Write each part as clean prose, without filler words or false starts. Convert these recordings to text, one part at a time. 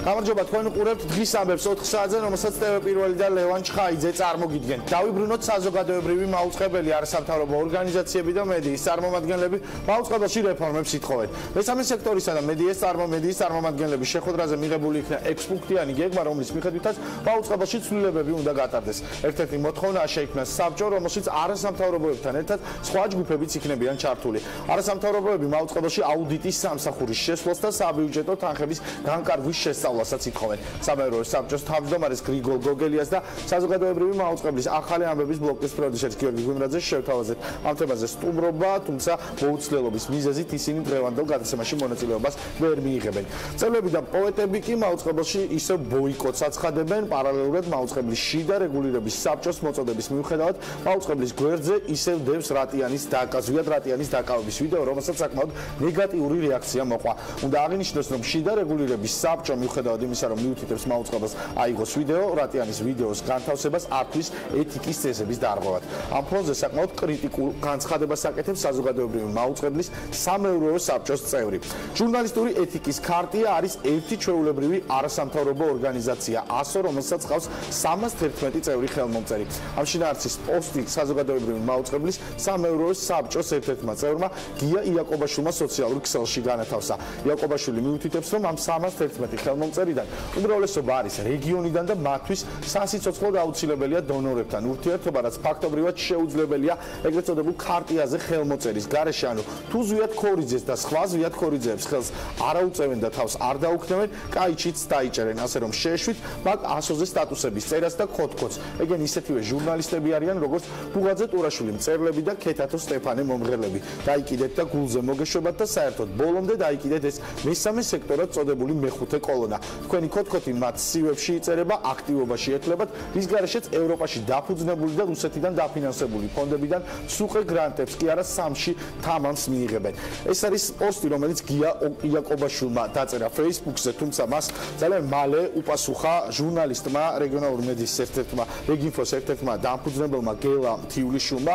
გამარჯობა, თქვენ უყურებთ დღის ამბებს 4 საათზე, რომელსაც Pirveli და ლევან ჩხაიძე წარმოგიდგენ. დავიბრუნოთ საზოგადოებრივი მაუწყებელი არასამთავრობო ორგანიზაციები და მედიის წარმომადგენლები მაუწყებელში რეფორმებს ითხოვენ. მესამე სექტორისა და მედიის წარმომადგენლების შეხვედრაზე მიღებული იქნა 6 პუნქტიანი გეგმა, რომლის მიხედვითაც მაუწყებელში ცვლილებები უნდა გატარდეს. ერთ-ერთი მოთხოვნაა შეიქმნას საბჭო, რომელშიც არასამთავრობოებთან ერთად სხვა ჯგუფებიც იქნებიან ჩართული. არასამთავრობოები მაუწყებელში აუდიტის სამსახურის შესვლას და საბიუჯეტო თანხების განკარგვის შესწავლასაც ითხოვენ. სამეურვეო საბჭოს თავმჯდომარეს გრიგოლ გოგელიას და საზოგადოებრივი მაუწყებლის ახალი ამბების ბლოკის პროდიუსერს გიორგი გვიმრაძეს შევთავაზეთ. ამ თემაზე სტუმრობა, თუმცა მოუცლელობის მიზეზით ისინი დღევანდელ გადაცემაში მონაწილეობას ვერ მიიღებენ. წევრები და პოეტები კი მაუწყებელში ისევ ბოიკოტს აცხადებენ, პარალელურად მაუწყებლის შიდა რეგულირების საბჭოს მოწოდების მიუხედავად მაუწყებლის გვერდზე ისევ დევს ზვიად რატიანის დაკავების ვიდეო, რომელსაც საკმაოდ ნეგატიური რეაქცია მოყვა. უნდა აღინიშნოს, რომ შიდა რეგულირების საბჭო მიუხედავად იმისა, რომ მიუთითებს მაუწყებელს აიღოს ვიდეო, რატიანის ვიდეოს განთავსებას ართვის ეთიკის წესების დარღვევად. ამ ფონზე საკმაოდ კრიტიკულ განცხადებას აკეთებს საზოგადოებრივი მაუწყებლის სამეურვეო საბჭოს წევრი. ჟურნალისტური ეთიკის ქარტია არის ერთი ჩვეულებრივი არასამთავრობო ორგანიზაცია, ASO, რომელსაც ჰყავს 311 წევრი ხელმომწერი. ამ შინაარსის პოსტი საზოგადოებრივი მაუწყებლის სამეურვეო საბჭოს ერთ-ერთმა წევრმა გია იაკობაშვილმა სოციალურ ქსელში განათავსა. იაკობაშვილი მიუთითებს, რომ ამ 311 ხელმომწერიდან უმრავლესობა არის რეგიონიდან და მათთვის სასიცოცხლოდ აუცილებელია დონორებთან ურთიერთობა, რაც ფაქტობრივად შეუძლებელია ეგრეთ წოდებულ ქარტიაზე ხელმოწერის გარეშე, ანუ თუ ზვიად ქორიძეს და სხვა ზვიად ქორიძეებს ხელს არ აუწევენ და თავს არ დაუქნევენ, კაიჩიც დაიჭერენ, ასე რომ შეეშვით მათ ASO-ზე სტატუსების წერას და ქოთქოთს. ეგენ ისეთივე ჟურნალისტები არიან, როგორც ბუღაძე ტურაშვილი, მწერლები და ქეთათო სტეფანე მომღერლები. დაიკიდეთ და გულზე მოგეშვებათ და საერთოდ ბოლომდე დაიკიდეთ ეს მესამე სექტორად წოდებული მეხუთე კოლონა. თქვენი ქოთქოთი მათ CV-ებში იწერება, აქტივობაში ეთლებათ, რის გარეშეც ევროპაში დაფუძნებული და რუსეთიდან დაფინანსებული ფონდებიდან სუყე გრანტებს კი არა სამში თამამს მიიღებენ. ეს არის პოსტი, რომელიც გია იაკობაშვილმა დაწერა Facebook-ზე, თუმცა მას ძალიან მალე უპასუხა ჟურნალისტმა, რეგიონალური მედიის რეგინფოს ერთ-ერთმა დამფუძნებელმა გელა მთივლიშვილმა.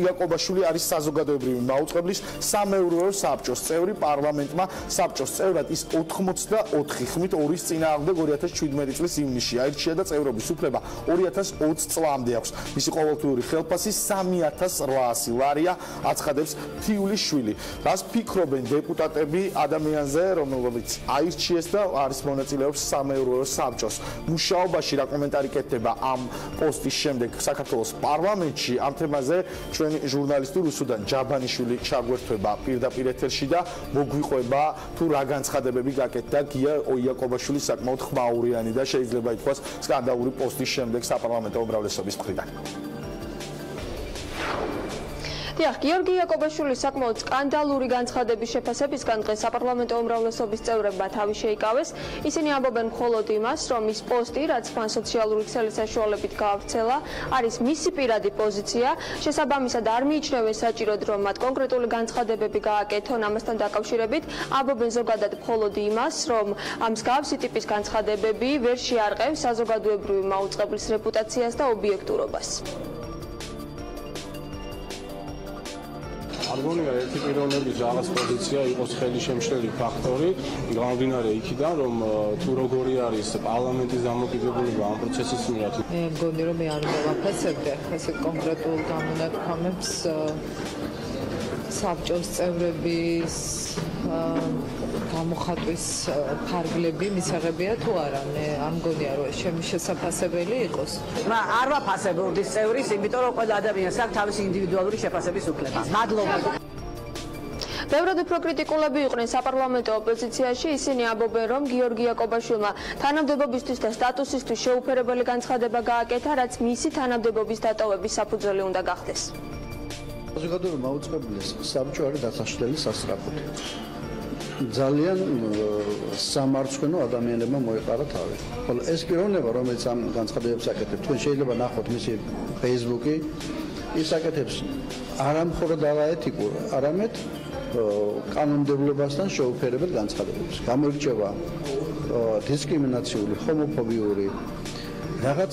იაკობაშვილი არის საზოგადოებრივი მაუწყებლის სამეურვეო საბჭოს წევრი, პარლამენტმა საბჭოს წევრად ის 84 ხმით 2-ის წინააღმდეგ 2017 წლის ივნისში აირჩია და წევრობის უფლება 2020 წლამდე აქვს. მისი ყოველთვიური ხელფასი 3800 ლარია, აცხადებს მთივლიშვილი. რას ფიქრობენ დეპუტატები ადამიანზე, რომელიც აირჩიეს და არის მონაწილეობს სამეურვეო საბჭოს მუშაობაში? რა კომენტარი კეთდება ამ პოსტის შემდეგ საქართველოს პარლამენტში? ამ თემაზე ჩვენი ჟურნალისტი რუსუდან ჯაბანიშვილი ჩაგვერთვება პირდაპირ ეთერში და მოგვიყვება თუ რა განცხადებები გაკეთდა გია იაკობაშვილის საკმაოდ ხმაურიანი და შეიძლება ითქვას სკანდალური პოსტის შემდეგ საპარლამენტო უმრავლესობის მხრიდან. დიახ, გიორგი იაკობაშვილის საკმაოდ სკანდალური განცხადების შეფასებისგან დღეს საპარლამენტო უმრავლესობის წევრებმა თავი შეიკავეს. ისინი ამბობენ მხოლოდ იმას, რომ ის პოსტი, რაც მან სოციალური ქსელის საშუალებით გაავრცელა, არის მისი პირადი პოზიცია. შესაბამისად არ მიიჩნევენ საჭიროდ, რომ მათ კონკრეტული განცხადებები გააკეთონ ამასთან დაკავშირებით. ამბობენ ზოგადად მხოლოდ იმას, რომ ამ მსგავსი ტიპის განცხადებები ვერ შეარყევს საზოგადოებრივი მაუწყებლის რეპუტაციას და ობიექტურობას. გაბუნია ერთი პიროვნების რაღაც პოზიცია იყოს ხელისშემშლელი ფაქტორი, გამომდინარე იქიდან, რომ თუ როგორი არის პარლამენტის დამოკიდებულება ამ პროცესის მიმართ. მე მგონი, რომ მე არ მოვაფასებდე ესე კონკრეტულ გამონათქვამებს საბჭოს წევრების გამოხატვის ფარგლები მისაღებია თუ არა. მე არ მგონია, რომ ჩემი შესაფასებელი იყოს. არ ვაფასებდი წევრის, იმიტომ რომ ყველა ადამიანს აქვს თავისი ინდივიდუალური შეფასების უფლება. მადლობა. ბევრად უფრო კრიტიკულები იყვნენ საპარლამენტო ოპოზიციაში. ისინი ამბობენ, რომ გიორგი იაკობაშვილმა თანამდებობისთვის და სტატუსისთვის შეუფერებელი განცხადება გააკეთა, რაც მისი თანამდებობის დატოვების საფუძველი უნდა გახდეს. საზოგადოებრივი მაუწყებლის საბჭო არის დასაშლელი სასწრაფოთი. ძალიან სამარცხვინო ადამიანებმა მოეყარა თავი. ხოლო ეს პიროვნება, რომელიც ამ განცხადებებს აკეთებს, თქვენ შეიძლება ნახოთ მისი Facebook-ი, ის აკეთებს არა მხოლოდ არაეთიკურ, არამედ კანონმდებლობასთან შეუფერებელ განცხადებებს. გამოირჩევა დისკრიმინაციული, ჰომოფობიური, რაღაც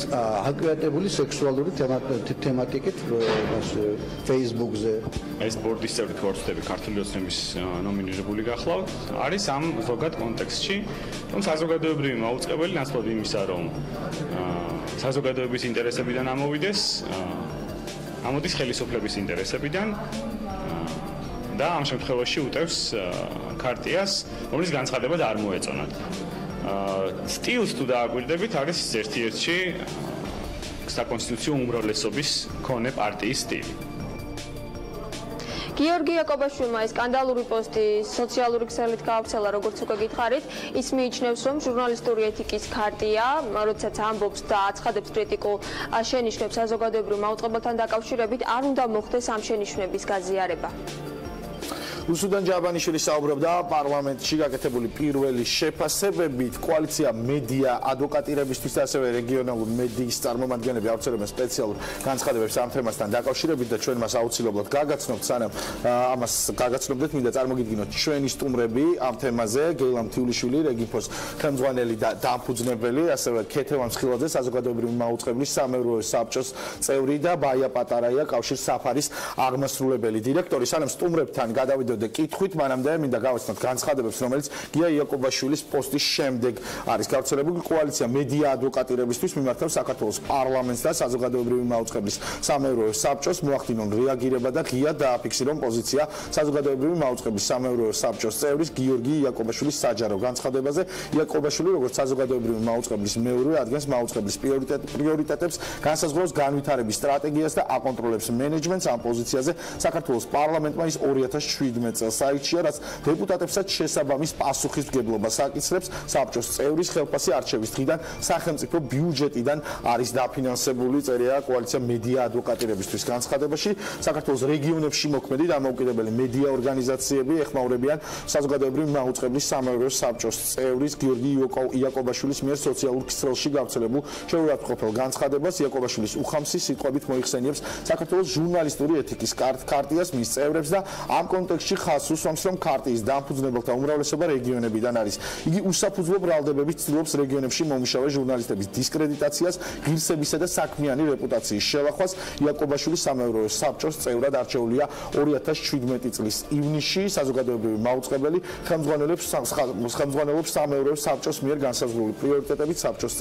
აკვიატებული სექსუალური თემატიკით Facebook-ზე. ეს ბორდის წევრი თორცდები ქართული ოცნების ნომინირებული გახლავთ. არის ამ ზოგად კონტექსტში, რომ საზოგადოებრივი მაუწყებელი ნაცვლად იმისა, რომ საზოგადოების ინტერესებიდან ამოვიდეს, ამოდის ხელისუფლების ინტერესებიდან და ამ შემთხვევაში უტევს ქარტიას, რომლის განცხადება არ მოეწონათ. სტილს თუ დააკვირდებით, არის ერთ-ერთი საკონსტიტუციო უმრავლესობის მქონე პარტიის სტილი. გიორგი იაკობაშვილმა ეს სკანდალური პოსტი სოციალური ქსელით გაავრცელა, როგორც უკვე გითხარით. ის მიიჩნევს, რომ ჟურნალისტური ეთიკის ქარტია, როდესაც ამბობს და აცხადებს კრიტიკულ შენიშვნებს საზოგადოებრივ მაუწყებელთან დაკავშირებით, არ უნდა მოხდეს ამ შენიშვნების გაზიარება. უსუდან ჯაბანიშვილი საუბრობდა პარლამენტში გაკეთებული პირველი შეფასებებით. კოალიცია მედია ადვოკატირებისთვის და ასევე რეგიონალური მედიის წარმომადგენლები ავრცელებენ სპეციალურ განცხადებებს ამ თემასთან დაკავშირებით და ჩვენ მას აუცილებლად გაგაცნობთ, სანამ ამას გაგაცნობდეთ, მინდა წარმოგიდგინოთ ჩვენი სტუმრები ამ თემაზე, გელა მთივლიშვილი, რეგინფოს ხელმძღვანელი და დამფუძნებელი, ასევე ქეთევან მსხილაძე, საზოგადოებრივი მაუწყებლის სამეურვეო საბჭოს წევრი და მაია პატარაია, კავშირ საფარის აღმასრულებელი დირექტორი. სანამ სტუმრებთან გადავიდეთ კითხვით, მანამდე მინდა გავაცნოთ განცხადებებს, რომელიც გია იაკობაშვილის პოსტის შემდეგ არის გავრცელებული. კოალიცია მედია ადვოკატირებისთვის მიმართავს საქართველოს პარლამენტს და საზოგადოებრივი მაუწყებლის სამეურვეო საბჭოს მოახდინონ რეაგირება და ღიად დააფიქსირონ პოზიცია საზოგადოებრივი მაუწყებლის სამეურვეო საბჭოს წევრის გიორგი იაკობაშვილის საჯარო განცხადებაზე. იაკობაშვილი, როგორც საზოგადოებრივი მაუწყებლის მეურვე, ადგენს მაუწყებლის პრიორიტეტებს, განსაზღვრავს განვითარების სტრატეგიას და აკონტროლებს მენეჯმენტს. ამ პოზიციაზე საქართველოს პარლამენტმა ის 2017 წელს აირჩია, რაც დეპუტატებსაც შესაბამის პასუხისმგებლობას აკისრებს. საბჭოს წევრის ხელფასი არჩევის დღიდან სახელმწიფო ბიუჯეტიდან არის დაფინანსებული, წერია კოალიცია მედია ადვოკატირებისთვის განცხადებაში. საქართველოს რეგიონებში მოქმედი დამოუკიდებელი მედია ორგანიზაციები ეხმაურებიან საზოგადოებრივი მაუწყებლის სამეურვეო საბჭოს წევრის გიორგი იაკობაშვილის მიერ სოციალურ ქსელში გავრცელებულ შეურაცხმყოფელ განცხადებას. იაკობაშვილის უხამსი სიტყვებით მოიხსენიებს საქართველოს ჟურნალისტური ეთიკის ქარტიას, მის წევრებს და ამ კონტექსტში ხაზს უსვამს, რომ ქარტიის დამფუძნებელთა უმრავლესობა რეგიონებიდან არის. იგი უსაფუძვლო ბრალდებებით ცდილობს რეგიონებში მომუშავე ჟურნალისტების დისკრედიტაციას, ღირსებისა და საქმიანი რეპუტაციის შელახვას. იაკობაშვილის სამეურვეო საბჭოს წევრად არჩეულია 2017 წლის ივნისში. საზოგადოებრივი მაუწყებელი ხელმძღვანელობს სამეურვეო საბჭოს მიერ განსაზღვრული პრიორიტეტებით. საბჭოს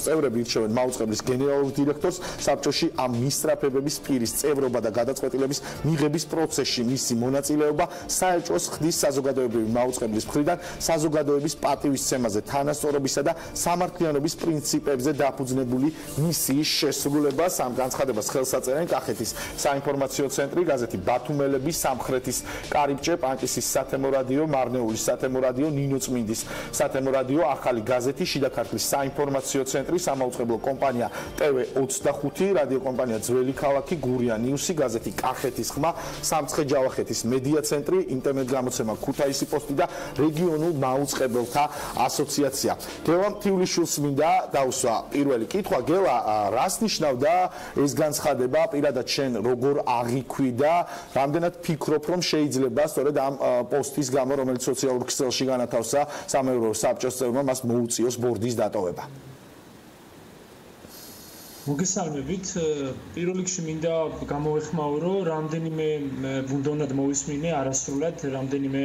წევრები ირჩევენ მაუწყებლის გენერალურ დირექტორს. საბჭოში ამ მისწრაფებების პირის წევრობა და გადაწყვეტილების მიღების პროცესში მისი მონაწილეობა საელჩოს ხდის საზოგადოებრივი მაუწყებლის მხრიდან საზოგადოების პატივისცემაზე, თანასწორობისა და სამართლიანობის პრინციპებზე დაფუძნებული მისიის შესრულებას. ამ განცხადებას ხელს აწერენ კახეთის საინფორმაციო ცენტრი, გაზეთი ბათუმელები, სამხრეთის კარიბჭე, პანკისის სათემო რადიო, მარნეულის სათემო რადიო, ნინოწმინდის სათემო რადიო, ახალი გაზეთი, შიდა ქართლის საინფორმაციო ცენტრი, სამაუწყებლო კომპანია TV25, რადიო კომპანია ძველი ქალაქი, გურია ნიუსი, გაზეთი კახეთის ხმა, სამცხე-ჯავახეთის მედია ცენტრი, ინტერნეტ გამოცემა ქუთაისი პოსტი და რეგიონულ მაუწყებელთა ასოციაცია. გელა მთივლიშვილს მინდა დავსვა პირველი კითხვა. გელა, რას ნიშნავდა ეს განცხადება? პირადად შენ როგორ აღიქვი და რამდენად ფიქრობ, რომ შეიძლება სწორედ ამ პოსტის გამო, რომელიც სოციალურ ქსელში განათავსა სამეურვეო საბჭოს წევრმა, მას მოუწიოს ბორდის დატოვება? მოგესალმებით. პირველ რიგში მინდა გამოვეხმაურო, რამდენიმე ბუნდოვნად მოვისმინე არასრულად, რამდენიმე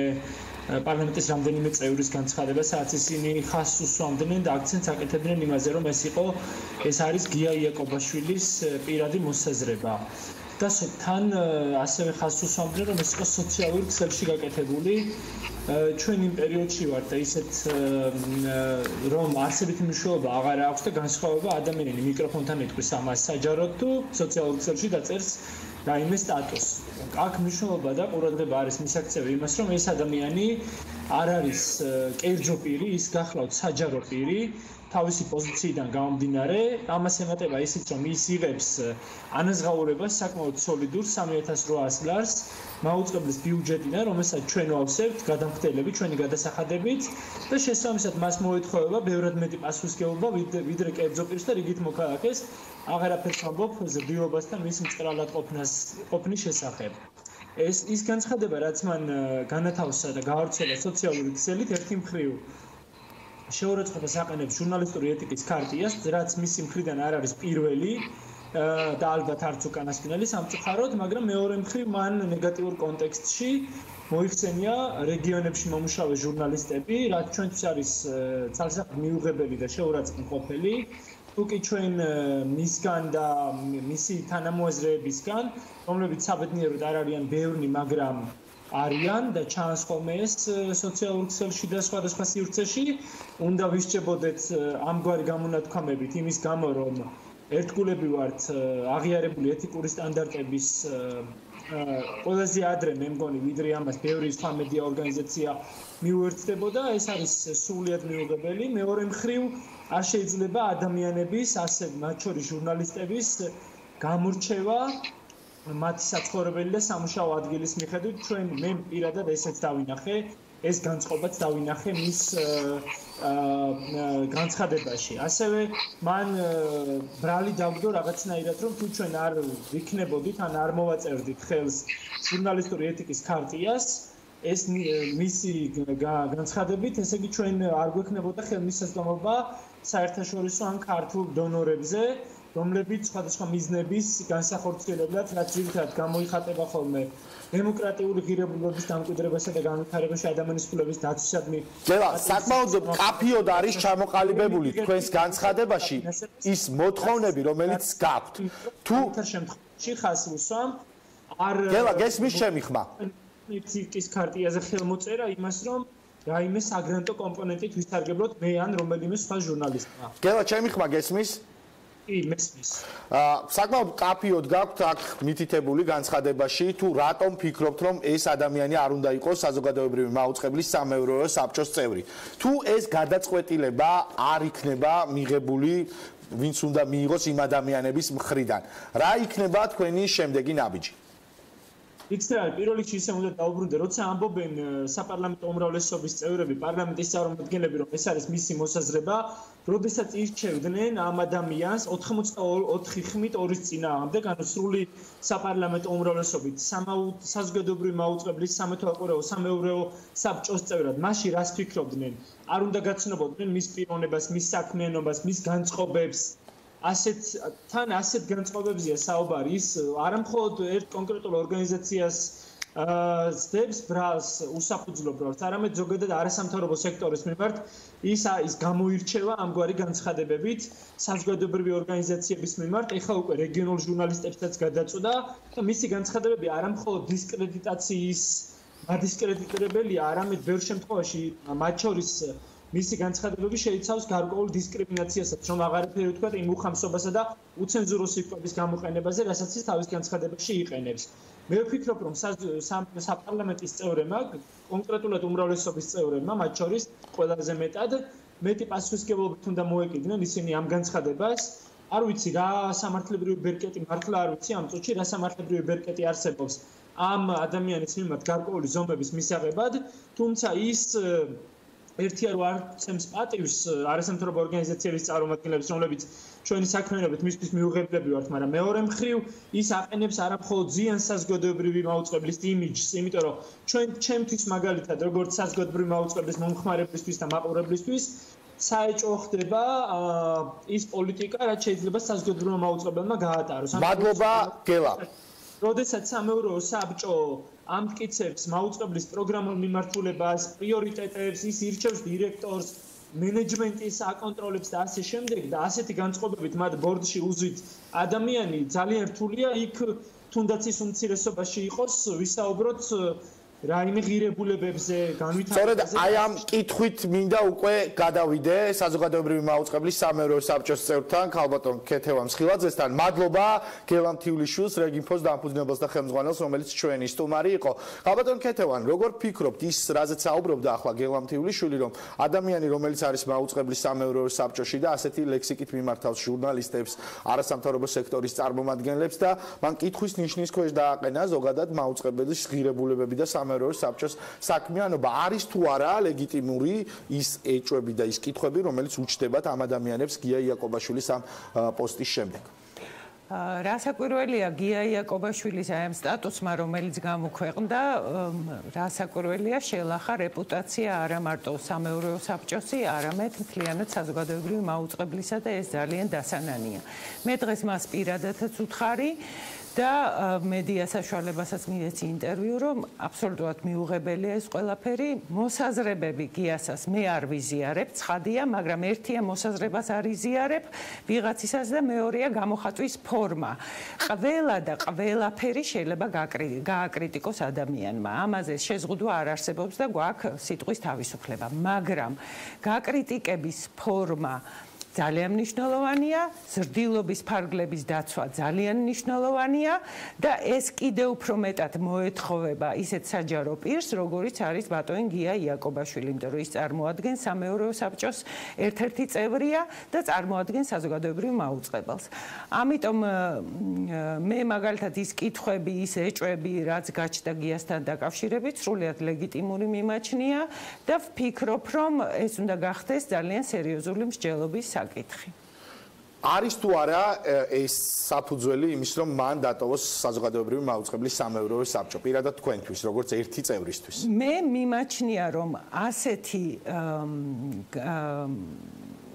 პარლამენტის რამდენიმე წევრის განცხადება, სადაც ისინი ხაზს უსვამდნენ და აქცენტს აკეთებდნენ იმაზე, რომ ეს არის გია იაკობაშვილის პირადი მოსაზრება. და თან ასევე ხაზს უსვამდნენ, რომ ეს იყო სოციალურ ქსელში გაკეთებული. ჩვენ იმ პერიოდში ვართ და ისეთ რომ არსებითი მნიშვნელობა აღარ აქვს და განსხვავება ადამიანი მიკროფონთან ეტყვის ამას საჯაროდ თუ სოციალურ ქსელში დაწერს რაიმე სტატუსს. აქ მნიშვნელობა და ყურადღება არის მისაქცევი იმას, რომ ეს ადამიანი არ არის კერძო პირი, ის გახლავთ საჯარო პირი. თავისი პოზიციიდან გამომდინარე, ამას ემატება ისიც, რომ ის იღებს ანაზღაურებას საკმაოდ სოლიდურ 3800 ლარს მაუწყებლის ბიუჯეტიდან, რომელსაც ჩვენ ვავსებთ გადამხდელები ჩვენი გადასახადებით და შესაბამისად მას მოეთხოვება ბევრად მეტი პასუხისმგებლობა ვიდრე კერძო პირს და რიგით მოქალაქეს. აღარაფერს ვამბობ ზრდიობასთან მის მწყრალად ყოფნის შესახებ. ის განცხადება, რაც მან განათავსა და გაავრცელა სოციალური ქსელით, ერთი მხრივ შეურაცხყოფას აყენებს ჟურნალისტური ეთიკის ქარტიას, რაც მისი მხრიდან არ არის პირველი და ალბათ არც უკანასკნელი სამწუხაროდ, მაგრამ მეორე მხრივ მან ნეგატიურ კონტექსტში მოიხსენია რეგიონებში მომუშავე ჟურნალისტები, რაც ჩვენთვის არის ძალზედ მიუღებელი და შეურაცხმყოფელი. თუკი ჩვენ მისგან და მისი თანამოაზრეებისგან, რომლებიც საბედნიეროდ არ არიან ბევრი, მაგრამ არიან და ჩანს ხოლმე ეს სოციალურ ქსელში და სხვადასხვა სივრცეში, უნდა ვისჭებოდეთ ამგვარი გამონათქვამებით იმის გამო, რომ ერთგულები ვართ აღიარებული ეთიკური სტანდარტების ყველაზე ადრე მე მგონი ვიდრე ამას ბევრი სხვა მედია ორგანიზაცია მიუერთდებოდა, ეს არის სრულიად მიუღებელი. მეორე მხრივ არ შეიძლება ადამიანების, ასე მათ შორის ჟურნალისტების გამორჩევა მათი საცხოვრებელი და სამუშაო ადგილის მიხედვით. ჩვენ მე პირადად ესეც დავინახე, ეს განწყობაც დავინახე მის განცხადებაში. ასევე მან ბრალი დავდო რაღაცნაირად, რომ თუ ჩვენ არ ვიქნებოდით, ან არ მოვაწერდით ხელს ჟურნალისტური ეთიკის ქარტიას, ეს მისი განცხადებით, ესე იგი ჩვენ არ გვექნებოდა ხელმისაწვდომობა საერთაშორისო ან ქართულ დონორებზე, რომლებიც სხვადასხვა მიზნების განსახორციელებლად, რაც ძირითადად გამოიხატება ხოლმე დემოკრატიული ღირებულებების დამკვიდრებასა და განვითარებაში ადამიანის ფულების დაცვისადმი. გელა, საკმაოდ კაფიოდ არის ჩამოყალიბებული თქვენს განცხადებაში ის მოთხოვნები, რომელიც გაქვთ. თუ შემთხვევაში ხას უსვამ, არ გელა, გესმის ჩემი ხმა? ეთიკის ქარტიაზე ხელმოწერა იმას, რომ რაიმე საგრანტო კომპონენტით ვისარგებლოთ მე ან რომელიმე სხვა ჟურნალისტმა. გელა, ჩემი ხმა გესმის? მესმის. საკმაოდ კაფიოდ გაქვთ აქ მითითებული განცხადებაში, თუ რატომ ფიქრობთ, რომ ეს ადამიანი არ უნდა იყოს საზოგადოებრივი მაუწყებლის სამეურვეო საბჭოს წევრი. თუ ეს გადაწყვეტილება არ იქნება მიღებული, ვინც უნდა მიიღოს იმ ადამიანების მხრიდან, რა იქნება თქვენი შემდეგი ნაბიჯი? იქცრავი, პირველ რიგში ისე უნდა დაუბრუნდე, როცა ამბობენ საპარლამენტო უმრავლესობის წევრები, პარლამენტის წარმომადგენლები, რომ ეს არის მისი მოსაზრება, როდესაც ირჩევდნენ ამ ადამიანს 84 ხმით 2-ის წინააღმდეგ, ანუ სრული საპარლამენტო უმრავლესობით საზოგადოებრივი მაუწყებლის სამეურვეო საბჭოს წევრად, მაშინ რას ფიქრობდნენ? არ უნდა გაცნობოდნენ მის პიროვნებას, მის საქმიანობას, მის განწყობებს. ასეთ განწყობებზეა საუბარი, ის არამხოლოდ ერთ კონკრეტულ ორგანიზაციას ძდებს ბრალს უსაფუძვლო ბრალს, არამედ ზოგადად არასამთავრობო სექტორის მიმართ ის გამოირჩევა ამგვარი განცხადებებით საზოგადოებრივი ორგანიზაციების მიმართ. ეხლა უკვე რეგიონულ ჟურნალისტებსაც გადაწყვეტა და მისი განცხადებები არამხოლოდ დისკრედიტაციის გადისკრედიტებელია, არამედ ბევრ შემთხვევაში მათ შორის მისი განცხადებები შეიცავს გარკვეულ დისკრიმინაციასაც, რომ აღარაფერი ვთქვა იმ უხამსობასა და უცენზურო სიტყვების გამოყენებაზე, რასაც ის თავის განცხადებაში იყენებს. მე ვფიქრობ, რომ საპარლამენტის წევრებმა, კონკრეტულად უმრავლესობის წევრებმა, მათ შორის ყველაზე მეტი პასუხისმგებლობით უნდა მოეკიდნენ ისინი ამ განცხადებას. არ ვიცი რა სამართლებრივი ბერკეტი მართლა არ ვიცი ამ წუთში რა სამართლებრივი ბერკეტი არსებობს ამ ადამიანის მიმართ გარკვეული ზომების მისაღებად, თუმცა ის ერთი არ ცემს პატივს არასამთავრობო ორგანიზაციების წარმომადგენლებს, რომლებიც ჩვენი საქმიანობით მისთვის მიუღებლები ვართ, მაგრამ მეორე მხრივ ის აყენებს არამხოლოდ ზიანს საზოგადოებრივი მაუწყებლის იმიჯს, იმიტომ რომ ჩემთვის მაგალითად, როგორც საზოგადოებრივი მაუწყებლის მომხმარებლისთვის და მაყურებლისთვის, საეჭვო ხდება ის პოლიტიკა, რაც შეიძლება საზოგადოებრივმა მაუწყებელმა გაატაროს. მადლობა, გელა. როდესაც სამეურვეო საბჭო ამტკიცებს მაუწყებლის პროგრამულ მიმართულებას, პრიორიტეტებს, ის ირჩევს დირექტორს, მენეჯმენტის აკონტროლებს და ასე შემდეგ და ასეთი განწყობებით მათ ბორდში უზვით ადამიანი ძალიან რთულია იქ თუნდაც ის უმცირესობაში იყოს ვისაუბროთ რაიმე ღირებულებებზე, განვითარებაზე. სწორედ აი ამ კითხვით მინდა უკვე გადავიდე საზოგადოებრივი მაუწყებლის სამეურვეო საბჭოს წევრთან, ქალბატონ ქეთევან მსხილაძესთან. მადლობა გელა მთივლიშვილს, რეგინფოს დამფუძნებელს და ხელმძღვანელს, რომელიც ჩვენი სტუმარი იყო. ქალბატონ ქეთევან, როგორ ფიქრობთ ის, რაზეც საუბრობდა ახლა გელა მთივლიშვილი, რომ ადამიანი, რომელიც არის მაუწყებლის სამეურვეო საბჭოში და ასეთი ლექსიკით მიმართავს ჟურნალისტებს, არასამთავრობო სექტორის წარმომადგენლებს და მან კითხვის ნიშნის ქვეშ დააყენა ზოგადად მაუწყებლის ღირებულებები და სამეურვეო საბჭოს საქმიანობა არის თუ არა ლეგიტიმური ის ეჭვები და ის კითხვები, რომელიც უჩნდებათ ამ ადამიანებს გია იაკობაშვილის ამ პოსტის შემდეგ. რასაკვირველია გია იაკობაშვილის აი ამ სტატუსმა, რომელიც გამოქვეყნდა, რასაკვირველია შელახა რეპუტაცია არა მარტო სამეურვეო საბჭოსი, არამედ მთლიანად საზოგადოებრივი მაუწყებლისა და ეს ძალიან დასანანია. მე დღეს მას პირადადაც უთხარი და მედია საშუალებასაც მივეცი ინტერვიუ, რომ აბსოლუტურად მიუღებელია ეს ყველაფერი. მოსაზრებები გიასას მე არ ვიზიარებ, ცხადია, მაგრამ ერთია მოსაზრებას არ იზიარებ ვიღაცისას და მეორეა გამოხატვის ფორმა. ყველა და ყველაფერი შეიძლება გააკრიტიკოს ადამიანმა. ამაზე შეზღუდვა არ არსებობს და გვაქვს სიტყვის თავისუფლება, მაგრამ გაკრიტიკების ფორმა ძალიან მნიშვნელოვანია, ზრდილობის ფარგლების დაცვა ძალიან მნიშვნელოვანია და ეს კიდევ უფრო მეტად მოეთხოვება ისეთ საჯარო პირს, როგორიც არის ბატონი გია იაკობაშვილი, იმიტომ რომ ის წარმოადგენს სამეურვეო საბჭოს ერთ-ერთი წევრია და წარმოადგენს საზოგადოებრივ მაუწყებელს. ამიტომ მე მაგალითად ის კითხვები, ის ეჭვები, რაც გაჩნდა გიასთან დაკავშირებით, სრულიად ლეგიტიმური მიმაჩნია და ვფიქრობ, რომ ეს უნდა გახდეს ძალიან სერიოზული მსჯელობის საკითხი. არის თუ არა ეს საფუძველი იმის, რომ მან დატოვოს საზოგადოებრივი მაუწყებლის სამეურვეო საბჭო, პირადად თქვენთვის, როგორც ერთი წევრისთვის? მე მიმაჩნია, რომ ასეთი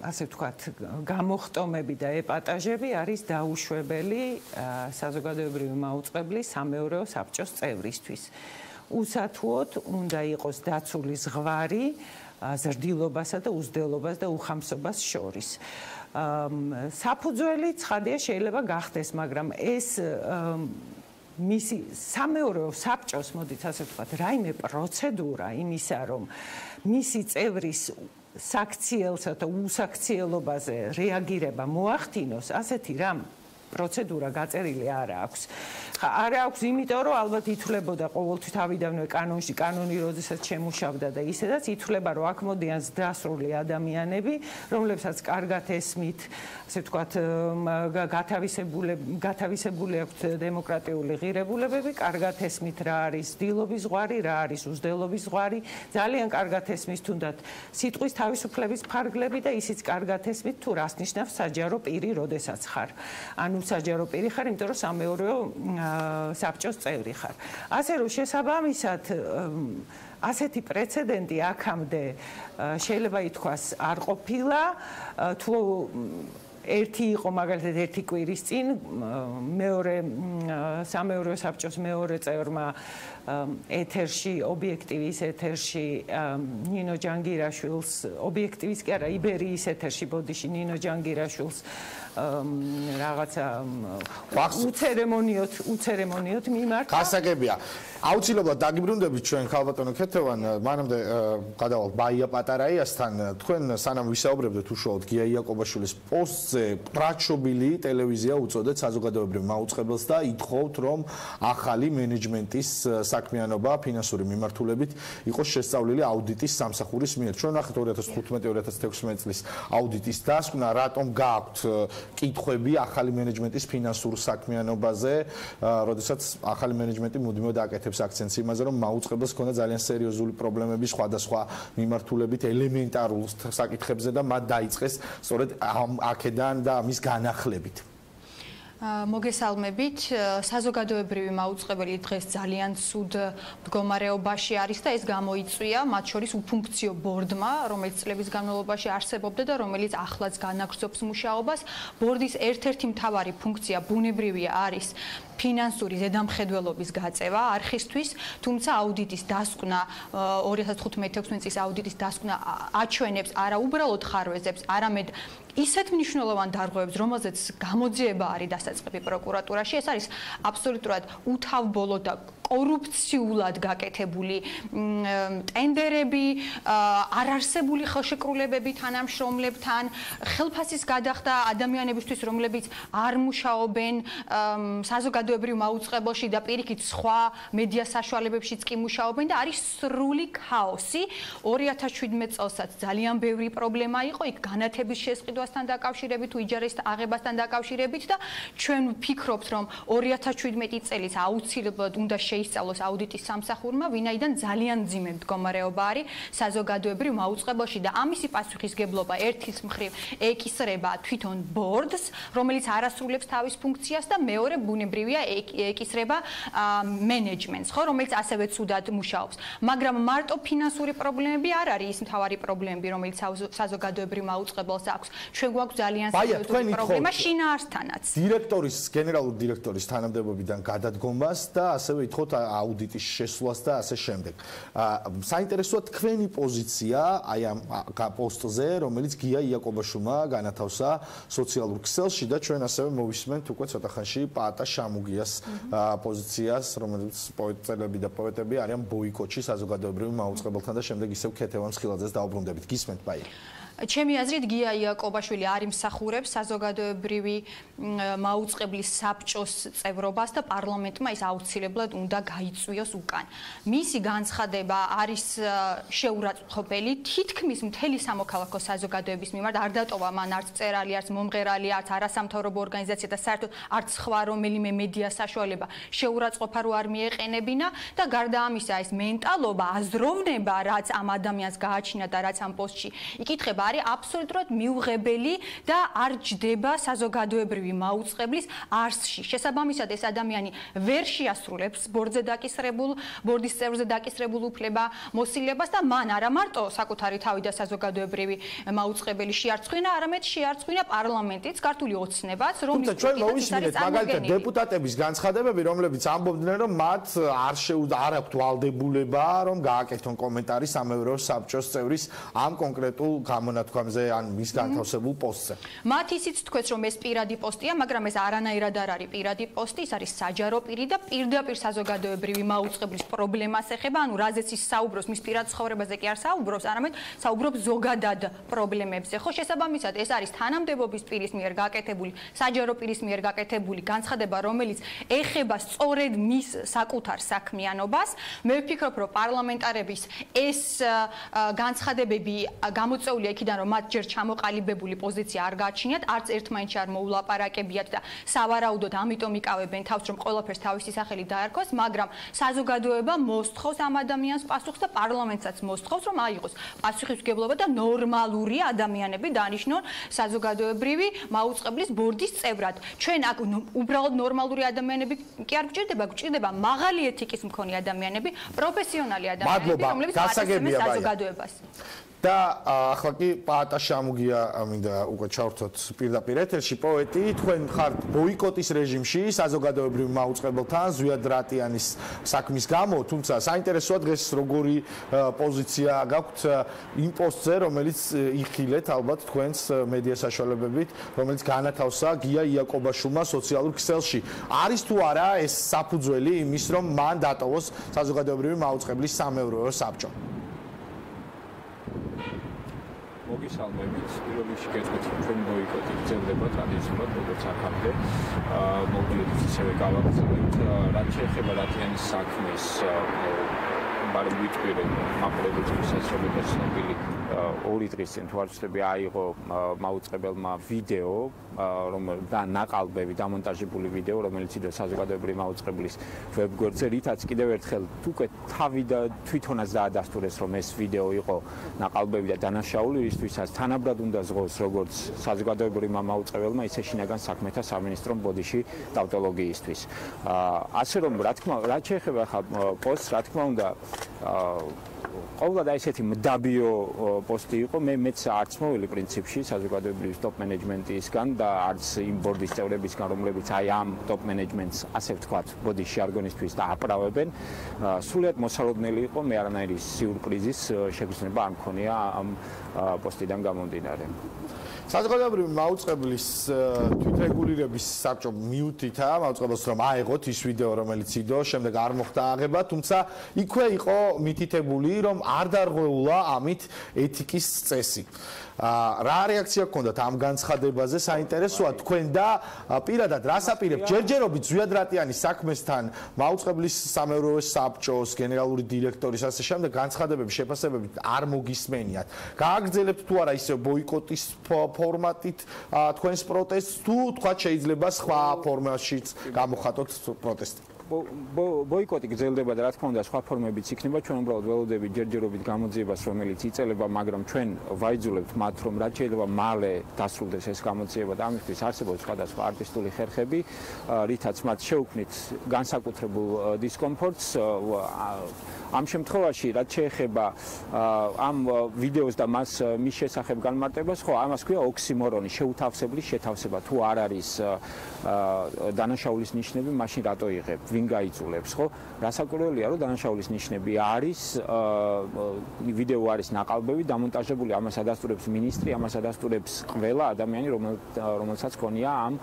ასე ვთქვათ, გამოხტომები და ეპატაჟები არის დაუშვებელი საზოგადოებრივი მაუწყებლის სამეურვეო საბჭოს წევრისთვის. უსათუოდ უნდა იყოს დაცული ზღვარი ზრდილობასა და უზრდელობას და უხამსობას შორის. საფუძველი ცხადია შეიძლება გახდეს, მაგრამ ეს მისი სამეურვეო საბჭოს, მოდით ასე ვთქვათ, რაიმე პროცედურა იმისა, რომ მისი წევრის საქციელსა და უსაქციელობაზე რეაგირება მოახდინოს, ასეთი რამ პროცედურა გაწერილი არ აქვს. არ აქვს, იმიტომ რომ ალბათ ითვლებოდა ყოველთვის თავიდანვე კანონში, კანონი როდესაც შემუშავდა და ისედაც ითვლება, რომ აქ მოდიან ზრდასრული ადამიანები, რომლებსაც კარგად ესმით, ასე ვთქვათ, გათავისებული აქვთ დემოკრატიული ღირებულებები, კარგად ესმით რა არის დილობის ზღვარი, რა არის უზრდელობის ზღვარი, ძალიან კარგად ესმის თუნდაც სიტყვის თავისუფლების ფარგლები და ისიც კარგად ესმით თუ რას ნიშნავს საჯარო პირი, როდესაც ხარ. ანუ საჯარო პირი ხარ, იმიტომ რომ სამეურვეო საბჭოს წევრი ხარ. ასე რომ შესაბამისად ასეთი პრეცედენტი აქამდე შეიძლება ითქვას არ ყოფილა, თუ ერთი იყო მაგალითად ერთი კვირის წინ მეორე სამეურვეო საბჭოს მეორე წევრმა ეთერში ობიექტივის ეთერში ნინო ჯანგირაშვილს ობიექტივის კი არა იბერიის ეთერში ბოდიში ნინო ჯანგირაშვილს რაღაცა უცერემონიოთ მიმართა. გასაგებია. აუცილებლად დაგიბრუნდებით ჩვენ ქალბატონო ქეთევან, მანამდე გადავალთ მაია პატარაიასთან. თქვენ სანამ ვისაუბრებდით უშუალოდ გია იაკობაშვილის პოსტზე პრაჩობილი ტელევიზია უწოდეთ საზოგადოებრივ მაუწყებელს და ითხოვთ, რომ ახალი მენეჯმენტის საქმიანობა ფინანსური მიმართულებით იყოს შესწავლილი აუდიტის სამსახურის მიერ. ჩვენ ნახეთ 2015-2016 წლის აუდიტის დასკვნა, რატომ გააქვთ კითხვები ახალი მენეჯმენტის ფინანსურ საქმიანობაზე, როდესაც ახალი მენეჯმენტი მუდმივად აკეთებს აქცენტს იმაზე, რომ მაუწყებელს ჰქონდა ძალიან სერიოზული პრობლემები სხვადასხვა მიმართულებით ელემენტარულ საკითხებზე და მათ დაიწყეს სწორედ აქედან და ამის განახლებით. მოგესალმებით, საზოგადოებრივი მაუწყებელი დღეს ძალიან ცუდ მდგომარეობაში არის და ეს გამოიწვია მათ შორის უფუნქციო ბორდმა, რომელიც წლების განმავლობაში არსებობდა და რომელიც ახლაც განაგრძობს მუშაობას. ბორდის ერთ-ერთი მთავარი ფუნქცია ბუნებრივია არის ფინანსური ზედამხედველობის გაწევა არხისთვის, თუმცა აუდიტის დასკვნა 2015-16 წლის აუდიტის დასკვნა აჩვენებს არა უბრალოდ ხარვეზებს, არამედ ისეთ მნიშვნელოვან დარღვევებს, რომელზეც გამოძიება არის დასაწყები პროკურატურაში, ეს არის აბსოლუტურად უთავბოლო და კორუფციულად გაკეთებული ტენდერები, არარსებული ხელშეკრულებები თანამშრომლებთან, ხელფასის გადახდა ადამიანებისთვის, რომლებიც არ მუშაობენ საზოგადოებრივ მაუწყებელში და პირიქით სხვა მედია საშუალებებშიც კი მუშაობენ და არის სრული ქაოსი. 2017 წელსაც ძალიან ბევრი პრობლემა იყო, იქ განათების შესყიდვასთან დაკავშირებით, თუ იჯარის აღებასთან დაკავშირებით და ჩვენ ვფიქრობთ, რომ 2017 წელიც აუცილებლად უნდა შეისწავლოს აუდიტის სამსახურმა, ვინაიდან ძალიან მძიმე მდგომარეობა არის საზოგადოებრივ მაუწყებელში და ამისი პასუხისგებლობა ერთის მხრივ ეკისრება თვითონ ბორდს, რომელიც არასრულებს თავის ფუნქციას და მეორე ბუნებრივია ეკისრება მენეჯმენტს, ხო, რომელიც ასევე ცუდად მუშაობს. მაგრამ მარტო ფინანსური პრობლემები არ არის ის მთავარი პრობლემები, რომელიც საზოგადოებრივ მაუწყებელს აქვს. ჩვენ გვაქვს ძალიან სერიოზული პრობლემა შინაარსთანაც. დირექტორის, გენერალური დირექტორის თანამდებობიდან გადადგომას და ასევე ითხოვთ აუდიტის შესვლას და ასე შემდეგ. საინტერესოა თქვენი პოზიცია აი ამ პოსტზე, რომელიც გია იაკობაშვილმა განათავსა სოციალურ ქსელში და ჩვენ ასევე მოვისმენთ უკვე ცოტა ხანში პაატა შამუგიას პოზიციას, რომელიც პოეტები და პოეტები არიან ბოიკოტში საზოგადოებრივ მაუწყებელთან და შემდეგ ისევ ქეთევან მსხილაძეს დაუბრუნდებით. გისმენთ, მაია? ჩემი აზრით გია იაკობაშვილი არ იმსახურებს საზოგადოებრივი მაუწყებლის საბჭოს წევრობას და პარლამენტმა ის აუცილებლად უნდა გაიწვიოს უკან. მისი განცხადება არის შეურაცხყოფელი თითქმის მთელი სამოქალაქო საზოგადოების მიმართ არ დატოვა მან არც წერალი, არც მომღერალი, არც არასამთავრობო ორგანიზაცია და საერთოდ არც სხვა რომელიმე მედია საშუალება შეურაცხყოფა რო არ მიეყენებინა და გარდა ამისა ეს მენტალობა, აზროვნება, რაც ამ ადამიანს გააჩინა და რაც ამ პოსტში იკითხება არის აბსოლუტურად მიუღებელი და არ ჯდება საზოგადოებრივი მაუწყებლის არსში. შესაბამისად ეს ადამიანი ვერ შეასრულებს ბორდის წევრზე დაკისრებულ უფლება მოსილებას და მან არა მარტო საკუთარი თავი და საზოგადოებრივი მაუწყებელი შეარწყვინა, არამედ შეარწყვინა პარლამენტიც, ქართული ოცნებაც, თუმცა ჩვენ მოვისმინეთ მაგალითად დეპუტატების განცხადებები, რომლებიც ამბობდნენ, რომ მათ არ აქვთ ვალდებულება, რომ გააკეთონ კომენტარი სამეურვეო საბჭოს წევრის ამ კონკრეტულ მონათქვამზე ან მის განთავსებულ პოსტზე. მათ ისიც თქვეს, რომ ეს პირადი პოსტია, მაგრამ ეს არანაირად არ არის პირადი პოსტი, ის არის საჯარო პირი და პირდაპირ საზოგადოებრივი მაუწყებლის პრობლემას ეხება, ანუ რაზეც ის საუბრობს, მის პირად ცხოვრებაზე კი არ საუბრობს, არამედ საუბრობს ზოგადად პრობლემებზე. ხო, შესაბამისად, ეს არის თანამდებობის პირის მიერ გაკეთებული, საჯარო პირის მიერ გაკეთებული განცხადება, რომელიც ეხება სწორედ მის საკუთარ საქმიანობას. მე ვფიქრობ, რომ პარლამენტარების ეს განცხადებები გამოწეულია იქიდან, რომ მათ ჯერ ჩამოყალიბებული პოზიცია არ გააჩინიათ, არც ერთმანეთში არ მოულაპარაკებიათ და სავარაუდოდ ამიტომ იკავებენ თავს, რომ ყველაფერს თავისი სახელი დაერქვას, მაგრამ საზოგადოება მოსთხოვს ამ ადამიანს პასუხს და პარლამენტსაც მოსთხოვს, რომ აიღოს პასუხისმგებლობა და ნორმალური ადამიანები დანიშნონ საზოგადოებრივი მაუწყებლის ბორდის წევრად. ჩვენ აქ უბრალოდ ნორმალური ადამიანები კი არ გვჭირდება მაღალი ეთიკის მქონე ადამიანები, პროფესიონალი ადამიანები, რომლებიც აწესებენ საზოგადოებას. და ახლა კი პაატა შამუგია მინდა უკვე ჩავრთოთ პირდაპირ ეთერში, პოეტი, თქვენ ხართ ბოიკოტის რეჟიმში საზოგადოებრივ მაუწყებელთან ზვიადრატიანის საქმის გამო, თუმცა საინტერესოა დღეს როგორი პოზიცია გაქვთ იმ პოსტზე, რომელიც იხილეთ ალბათ თქვენს მედია საშუალებებით, რომელიც განათავსა გია იაკობაშვილმა სოციალურ ქსელში. არის თუ არა ეს საფუძველი იმის, რომ მან დატოვოს საზოგადოებრივი მაუწყებლის სამეურვეო საბჭო? მოგისალმებით, პირველში გეტყვით, ჩვენ ბოიკოტი გრძელდება ტრადიციულად, როგორც აქამდე. მოვიდეთ ისევე გავაგრძელებთ, რაც შეეხება რატიანის საქმეს, მაგრამ ვიტყვირე მაყურებელთვისაც, როგორც ცნობილი 2 დღის წინ თუ არ ვცდები აიღო მაუწყებელმა ვიდეო, და ნაყალბები დამონტაჟებული ვიდეო, რომელიც იდო საზოგადოებრივი მაუწყებლის ვებგვერდზე, რითაც კიდევ ერთხელ უკვე თავი და თვითონაც დაადასტურეს, რომ ეს ვიდეო იყო ნაყალბები და დანაშაული, ისთვისაც თანაბრად უნდა ზღოს როგორც საზოგადოებრივმა მაუწყებელმა, ისე შინაგან საქმეთა სამინისტრომ ბოდიში ტავტოლოგიისთვის. ასე რომ რა შეეხება ახლა პოსტს, რა თქმა უნდა, ყოველდღე ესეთი მდაბიო პოსტი იყო, მეც არც მოვილი პრინციპში საზოგადოებრივი ტოპ მენეჯმენტისგან და არც იმ ბორდის წევრებისგან, რომლებიც აი ამ ტოპ მენეჯმენტს ასე ვთქვათ, ბოდიში არგონისთვის და აპრავებენ. სულიად მოსალოდნელი იყო, მე არანაირი სიურპრიზის შეგრძნება არ მქონია ამ პოსტიდან გამომდინარე. საზოგადოებრივი მაუწყებლის თვითრეგულირების საბჭო მიუთითა მაუწყებელს, რომ აეღოთ ის ვიდეო, რომელიც იდო, შემდეგ არ მოხდა აღება, თუმცა იქვე იყო მითითებული, რომ არ დარღვეულა ამით ეთიკის წესი. რა რეაქცია გქონდათ ამ განცხადებაზე? საინტერესოა თქვენ და პირადად რას აპირებთ ჯერჯერობით ზვიადრატიანის საქმესთან, მაუწყებლის სამეურვეო საბჭოს გენერალური დირექტორის ასე შემდეგ განცხადებების შეფასებებით არ მოგისმენიათ. გააგრძელებთ თუ არა ისე ბოიკოტის ფორმატით თქვენს პროტესტს, თუ თქვა შეიძლება სხვა ფორმაშიც გამოხატოთ პროტესტი? ბოიკოტი გრძელდება და რა თქმა უნდა სხვა ფორმებიც იქნება, ჩვენ უბრალოდ ველოდებით ჯერჯერობით გამოძიებას, რომელიც იწელება, მაგრამ ჩვენ ვაიძულებთ მათ, რომ რაც შეიძლება მალე დასრულდეს ეს გამოძიება და ამისთვის არსებობს სხვადასხვა არტისტული ხერხები, რითაც მათ შეუქმნით განსაკუთრებულ დისკომფორტს. ამ შემთხვევაში რაც შეეხება ამ ვიდეოს და მის შესახებ განმარტებას, ხო, ამას ქვია ოქსიმორონი, შეუთავსებლის შეთავსება. თუ არ არის დანაშაულის ნიშნები, მაშინ რატო იღებ? ვინ გაიწულებს, ხო? რასაკვირველია, რომ დანაშაულის ნიშნები არის, ვიდეო არის ნაყალბები, დამონტაჟებული, ამას ადასტურებს მინისტრი, ამას ადასტურებს ყველა ადამიანი, რომელსაც ქონია ამ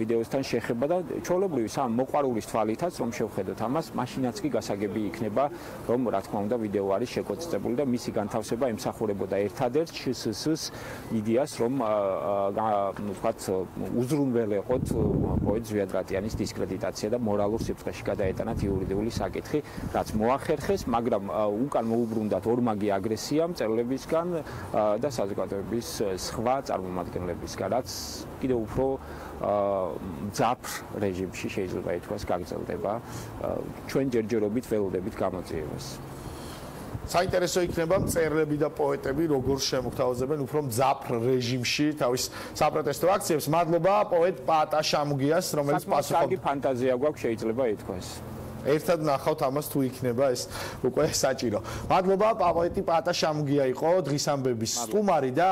ვიდეოსთან შეხება და ჩვეულებრივი სამ მოყვარულის თვალითაც რომ შევხედოთ ამას, მაშინაც კი გასაგები იქნება, რომ რა თქმა უნდა ვიდეო არის შეკოწწებული და მისი განთავსება ემსახურებოდა ერთადერთ შსს იდეას, რომ ვთქვათ უზრუნველეყოთ პოეტ ზვიადრატიანის დისკრედიტაცია და მორალურ სიბრტყეში გადაეტანათ იურიდიული საკითხი, რაც მოახერხეს, მაგრამ უკან მოუბრუნდათ ორმაგი აგრესია მწერლებისგან და საზოგადოების სხვა წარმომადგენლებისგან, რაც კიდევ უფრო მძაფრ რეჟიმში შეიძლება ითქვას გაგრძელდება. ჩვენ ჯერჯერობით ველოდებით გამოძიებას. საინტერესო იქნება მწერლები და პოეტები როგორ შემოგთავაზებენ უფრო მძაფრ რეჟიმში თავის საპროტესტო აქციებს. მადლობა პოეტ პაატა შამუგიას, რომელიც პასუხობი ფანტაზია გვაქვს, შეიძლება ითქვას. ერთად ნახავთ ამას თუ იქნება ეს უკვე საჭირო. მადლობა, პოეტი პაატა შამუგია იყო დღის ამბების სტუმარი და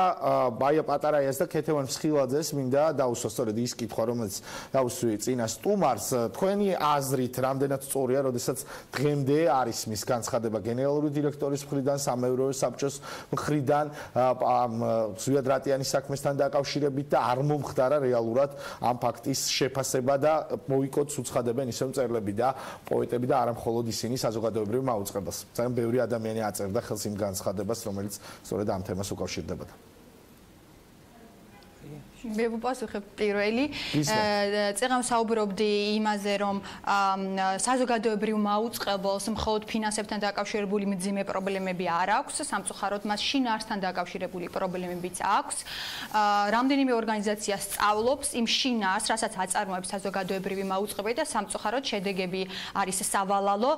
მაია პატარაიას და ქეთევან მსხილაძეს მინდა დაუსვა სწორედ ის კითხვა, რომელიც დაუსვი წინა სტუმარს. თქვენი აზრით, რამდენად სწორია, როდესაც დღემდე არის მის განცხადება გენერალური დირექტორის მხრიდან, სამეურვეო საბჭოს მხრიდან, ზვიადრატიანის საქმესთან დაკავშირებით და არ მომხდარა რეალურად ამ ფაქტის შეფასება და ბოიკოტს უცხადებენ ისევ მწერლები და პოეტები და არა მხოლოდ ისინი საზოგადოებრივ მაუწყებას. ძალიან ბევრი ადამიანი აწერდა ხელს იმ განცხადებას, რომელიც სწორედ ამ თემას უკავშირდებოდა. მე ვუპასუხებ პირველი. წეგან საუბრობდი იმაზე, რომ საზოგადოებრივ მაუწყებელს მხოლოდ ფინანსებთან დაკავშირებული მძიმე პრობლემები არ აქვს, სამწუხაროდ მას შინაარსთან დაკავშირებული პრობლემებიც აქვს. რამდენიმე ორგანიზაცია სწავლობს იმ შინაარსს, რასაც აწარმოებს საზოგადოებრივი მაუწყებელი და სამწუხაროდ შედეგები არის სავალალო.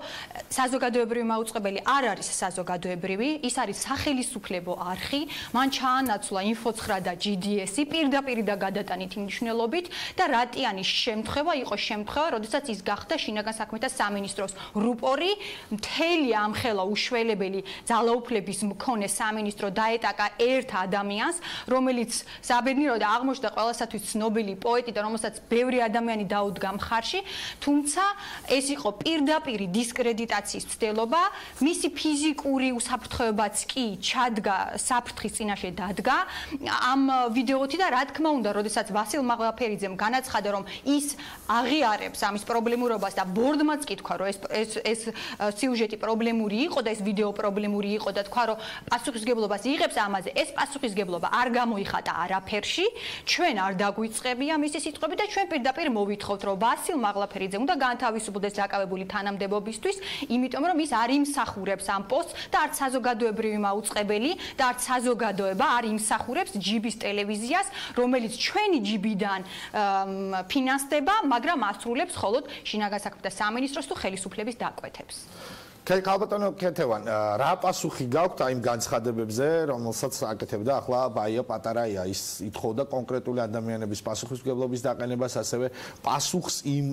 საზოგადოებრივი მაუწყებელი არ არის საზოგადოებრივი, ის არის სახელისუფლებო არხი, მან ჩაანაცვლა ინფო9 და GDS-ი პირდაპირ და გადატანით მნიშვნელობით და რატიანის შემთხვევა იყო შემთხვევა, როდესაც ის გახდა შინაგან საქმეთა სამინისტროს რუპორი, მთელი ამ ხელა უშველებელი ძალაუფლების მქონე სამინისტრო დაეტაკა ერთ ადამიანს, რომელიც საბედნიეროდ აღმოჩნდა ყველასათვის ცნობილი პოეტი და რომელსაც ბევრი ადამიანი დაუდგა მხარში, თუმცა ეს იყო პირდაპირი დისკრედიტაციის ცდელობა, მისი ფიზიკური უსაფრთხოებაც კი ჩადგა საფრთხის წინაშე დადგა ამ ვიდეოთი და რა თქმა უნდა, როდესაც ვასილ მაღლაფერიძემ განაცხადა, რომ ის აღიარებს ამის პრობლემურობას და ბორდმაც კი თქვა, რომ ეს სიუჟეტი პრობლემური იყო და ეს ვიდეო პრობლემური იყო და თქვა, რომ პასუხისგებლობას იღებს ამაზე, ეს პასუხისგებლობა არ გამოიხატა არაფერში, ჩვენ არ დაგვიწყებია მისი სიტყვები და ჩვენ პირდაპირ მოვითხოვთ, რომ ვასილ მაღლაფერიძე უნდა განთავისუფლდეს დაკავებული თანამდებობისთვის, იმიტომ რომ ის არ იმსახურებს ამ პოსტს და არც საზოგადოებრივი მაუწყებელი და არც საზოგადოება არ იმსახურებს ჯიბის ტელევიზიას, რომელიც ჩვენი ჯიბიდან ფინანსდება, მაგრამ ასრულებს მხოლოდ შინაგან საქმეთა სამინისტროს თუ ხელისუფლების დაკვეთებს. ქალბატონო ქეთევან, რა პასუხი გაქვთ იმ განცხადებებზე, რომელსაც აკეთებდა ახლა მაია პატარაია, ის ითხოვდა კონკრეტული ადამიანების პასუხისმგებლობის დაყენებას, ასევე პასუხს იმ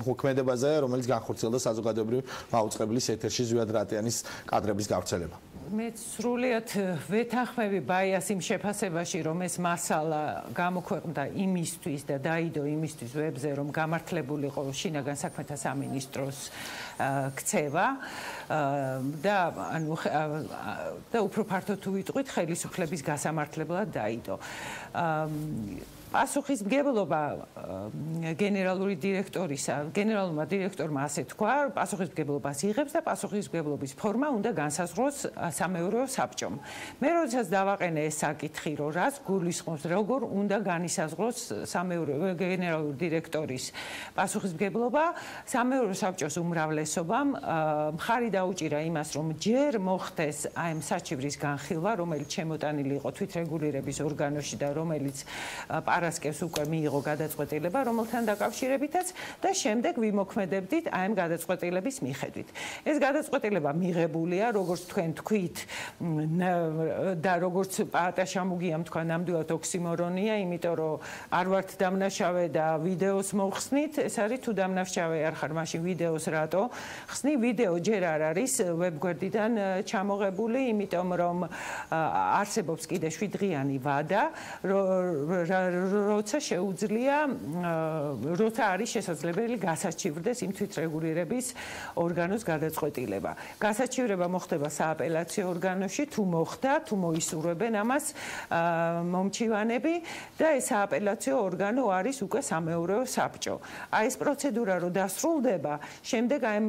მოქმედებაზე, რომელიც განხორციელდა საზოგადოებრივი მაუწყებლის ეთერში ზვიადრატიანის კადრების გავრცელება. მე სრულიად ვეთანხმები ბაიას იმ შეფასებაში, რომ ეს მასალა გამოქვეყნდა იმისთვის და დაიდო იმისთვის ვებზე, რომ გამართლებულიყო შინაგან საქმეთა სამინისტროს ქცევა და უფრო ფართოდ თუ ვიტყვით, ხელისუფლების გასამართლებლად დაიდო. პასუხისმგებლობა გენერალური დირექტორისა, გენერალურმა დირექტორმა ასე თქვა, პასუხისმგებლობას იღებს და პასუხისმგებლობის ფორმა უნდა განსაზღვროს სამეურვეო საბჭომ. მე როდესაც დავაყენე ეს საკითხი, რომ რას გულისხმობს, როგორ უნდა განისაზღვროს სამეურვეო გენერალური დირექტორის პასუხისმგებლობა, სამეურვეო საბჭოს უმრავლესობამ მხარი დაუჭირა იმას, რომ ჯერ მოხდეს აი ამ საჩივრის განხილვა, რომელიც შემოტანილი იყო თვითრეგულირების ორგანოში და რომელიც პარასკევს უკვე მიიღო გადაწყვეტილება, რომელთან დაკავშირებითაც და შემდეგ ვიმოქმედებდით აი ამ გადაწყვეტილების მიხედვით. ეს გადაწყვეტილება მიღებულია, როგორც თქვენ თქვით და როგორც პაატა შამუგიამ თქვა, ნამდვილად ოქსიმორონია, იმიტომ რომ არ ვართ დამნაშავე და ვიდეოს მოვხსნით, ეს არის თუ დამნაშავე არ ხარ, მაშინ ვიდეოს რატო ხსნი? ვიდეო ჯერ არ არის ვებგვერდიდან ჩამოღებული, იმიტომ რომ არსებობს კიდე 7 დღიანი ვადა, როცა შეუძლია, როცა არის შესაძლებელი გასაჩივრდეს იმ თვითრეგულირების ორგანოს გადაწყვეტილება. გასაჩივრება მოხდება სააპელაციო ორგანოში, თუ მოხდა, თუ მოისურვებენ ამას მომჩივანები და ეს სააპელაციო ორგანო არის უკვე სამეურვეო საბჭო. აი ეს პროცედურა რო დასრულდება, შემდეგ აი ამ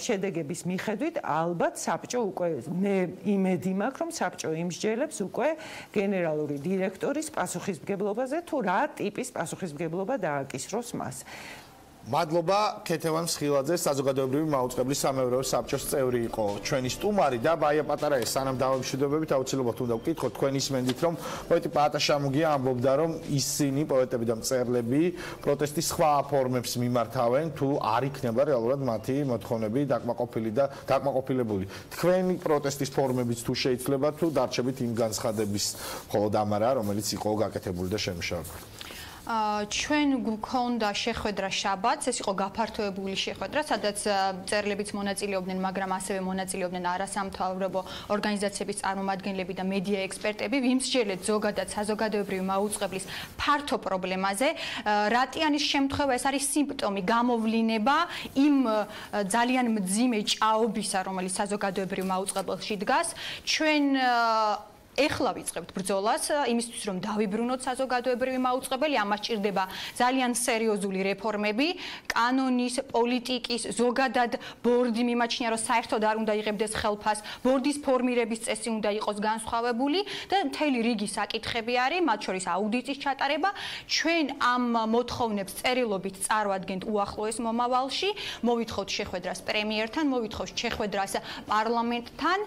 შედეგების მიხედვით ალბათ საბჭო უკვე მე იმედი მაქვს, რომ საბჭო იმსჯელებს უკვე გენერალური დირექტორის პასუხისმგებლობაზე თუ რა ტიპის პასუხისმგებლობა დააკისროს მას. მადლობა ქეთევან მსხილაძე, საზოგადოებრივი მაუწყებლის სამეურვეო საბჭოს წევრი იყო ჩვენი სტუმარი და მაია პატარაია. სანამ დავამშვიდობებით, აუცილებლად უნდა ვკითხოთ, თქვენ ისმენდით, რომ პოეტი პაატა შამუგია ამბობდა, რომ ისინი პოეტები და მწერლები პროტესტის სხვა ფორმებს მიმართავენ, თუ არ იქნება რეალურად მათი მოთხოვნები დაკმაყოფილებული. თქვენი პროტესტის ფორმებიც თუ შეიძლება, თუ დარჩებით იმ განცხადების მხოლოდ ამარა, რომელიც იყო გაკეთებული და შემუშავებული. ჩვენ გვქონდა შეხვედრა შაბათს, ეს იყო გაფართოებული შეხვედრა, სადაც მწერლებიც მონაწილეობდნენ, მაგრამ ასევე მონაწილეობდნენ არასამთავრობო ორგანიზაციების წარმომადგენლები და მედია ექსპერტები. ვიმსჯელეთ ზოგადად საზოგადოებრივი მაუწყებლის ფართო პრობლემაზე. რატიანის შემთხვევა ეს არის სიმპტომი, გამოვლინება იმ ძალიან მძიმე ჭაობისა, რომელიც საზოგადოებრივ მაუწყებელში დგას. ჩვენ ეხლა ვიწყებთ ბრძოლას იმისთვის, რომ დავიბრუნოთ საზოგადოებრივი მაუწყებელი, ამას ჭირდება ძალიან სერიოზული რეფორმები, კანონის, პოლიტიკის, ზოგადად ბორდი მიმაჩნია, რომ საერთოდ არ უნდა იღებდეს ხელფას, ბორდის ფორმირების წესი უნდა იყოს განსხვავებული და მთელი რიგი საკითხები არის, მათ შორის აუდიტის ჩატარება. ჩვენ ამ მოთხოვნებს წერილობით წარვადგენთ უახლოეს მომავალში, მოვითხოვთ შეხვედრას პრემიერთან, მოვითხოვთ შეხვედრას პარლამენტთან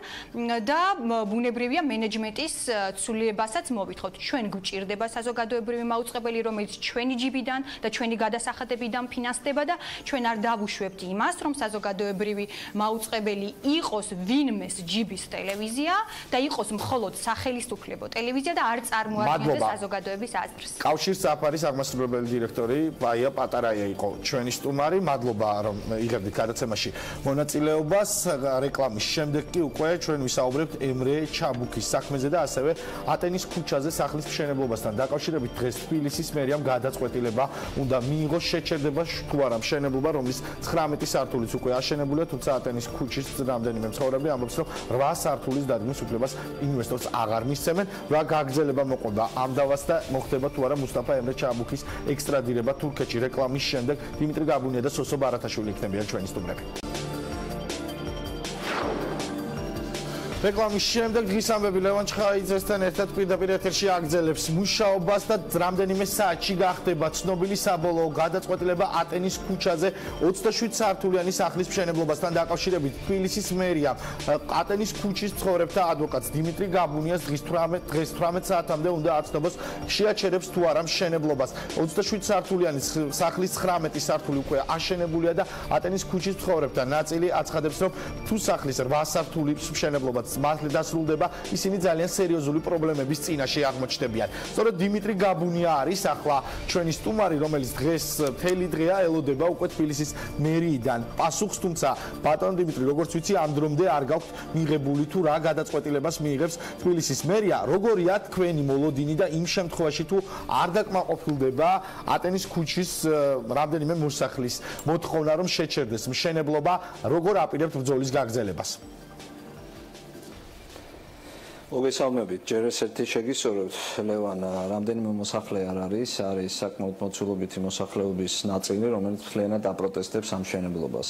და ბუნებრივია მენეჯმენტ ცვლილებასაც მოვითხოვთ. ჩვენ გვჭირდება საზოგადოებრივი მაუწყებელი, რომელიც ჩვენი ჯიბიდან და ჩვენი გადასახადებიდან ფინანსდება და ჩვენ არ დავუშვებთ იმას, რომ საზოგადოებრივი მაუწყებელი იყოს ვინმეს ჯიბის ტელევიზია და იყოს მხოლოდ სახელისუფლებო ტელევიზია და არ წარმოადგენდეს საზოგადოების აზრს. კავშირის საფარის აღმასრულებელი დირექტორი მაია პატარაია იყო ჩვენი სტუმარი. მადლობა, რომ იღებდით გადაცემაში მონაწილეობას. რეკლამის შემდეგ კი უკვე ჩვენ ვისაუბრებთ ემრე ჩაბუქის საქმეზე და ასევე ატენის ქუჩაზე სახლის მშენებლობასთან დაკავშირებით. დღეს თბილისის მერიამ გადაწყვეტილება უნდა მიიღოს შეჩერდება თუ არა მშენებლობა, რომლის 19 სართულიც უკვე აშენებულია, თუმცა ატენის ქუჩის რამდენიმე მცხოვრები ამბობს, რომ 8 სართულის დადგმის უფლებას ინვესტორს აღარ მისცემენ. რა გაგრძელება მოყვა ამ დავას და მოხდება თუ არა მუსტაფა ემრე ჩაბუქის ექსტრადირება თურქეთში. რეკლამის შემდეგ დიმიტრი გაბუნია და სოსო ბარათაშვილი იქნებიან ჩვენი სტუმრები. რეკლამის შემდეგ დღის ამბები ლევან ჩხაიძესთან ერთად პირდაპირ ეთერში აგრძელებს მუშაობას და რამდენიმე საათში გახდება ცნობილი საბოლოო გადაწყვეტილება ატენის ქუჩაზე 27 სართულიანი სახლის მშენებლობასთან დაკავშირებით. თბილისის მერია ატენის ქუჩის მცხოვრებთა ადვოკატს დიმიტრი გაბუნიას დღეს 18 საათამდე უნდა აცნობს შეაჩერებს თუ არა მშენებლობას. 27 სართულიანი სახლის 19 სართული უკვე აშენებულია და ატენის ქუჩის მცხოვრებთა ნაწილი აცხადებს, რომ თუ სახლის 8 სართულის მშენებლობა მართლაც დასრულდება, ისინი ძალიან სერიოზული პრობლემების წინაშე აღმოჩნდებიან. სწორედ დიმიტრი გაბუნია არის ახლა ჩვენი სტუმარი, რომელიც დღეს მთელი დღეა ელოდება უკვე თბილისის მერიიდან პასუხს, თუმცა ბატონ დიმიტრი, როგორც ვიცი, ამ დრომდე არ გაქვთ მიღებული თუ რა გადაწყვეტილებას მიიღებს თბილისის მერია. როგორია თქვენი მოლოდინი და იმ შემთხვევაში თუ არ დაკმაყოფილდება ატენის ქუჩის რამდენიმე მოსახლის მოთხოვნა, რომ შეჩერდეს მშენებლობა, როგორ აპირებთ ბრძოლის გაგრძელებას? მოგესალმებით, ჯერ ერთი შეგისურვებთ, ლევან, რამდენიმე მოსახლე არ არის საკმაოდ მოცულობითი მოსახლეობის ნაწილი, რომელიც მთლიანად აპროტესტებს ამ მშენებლობას.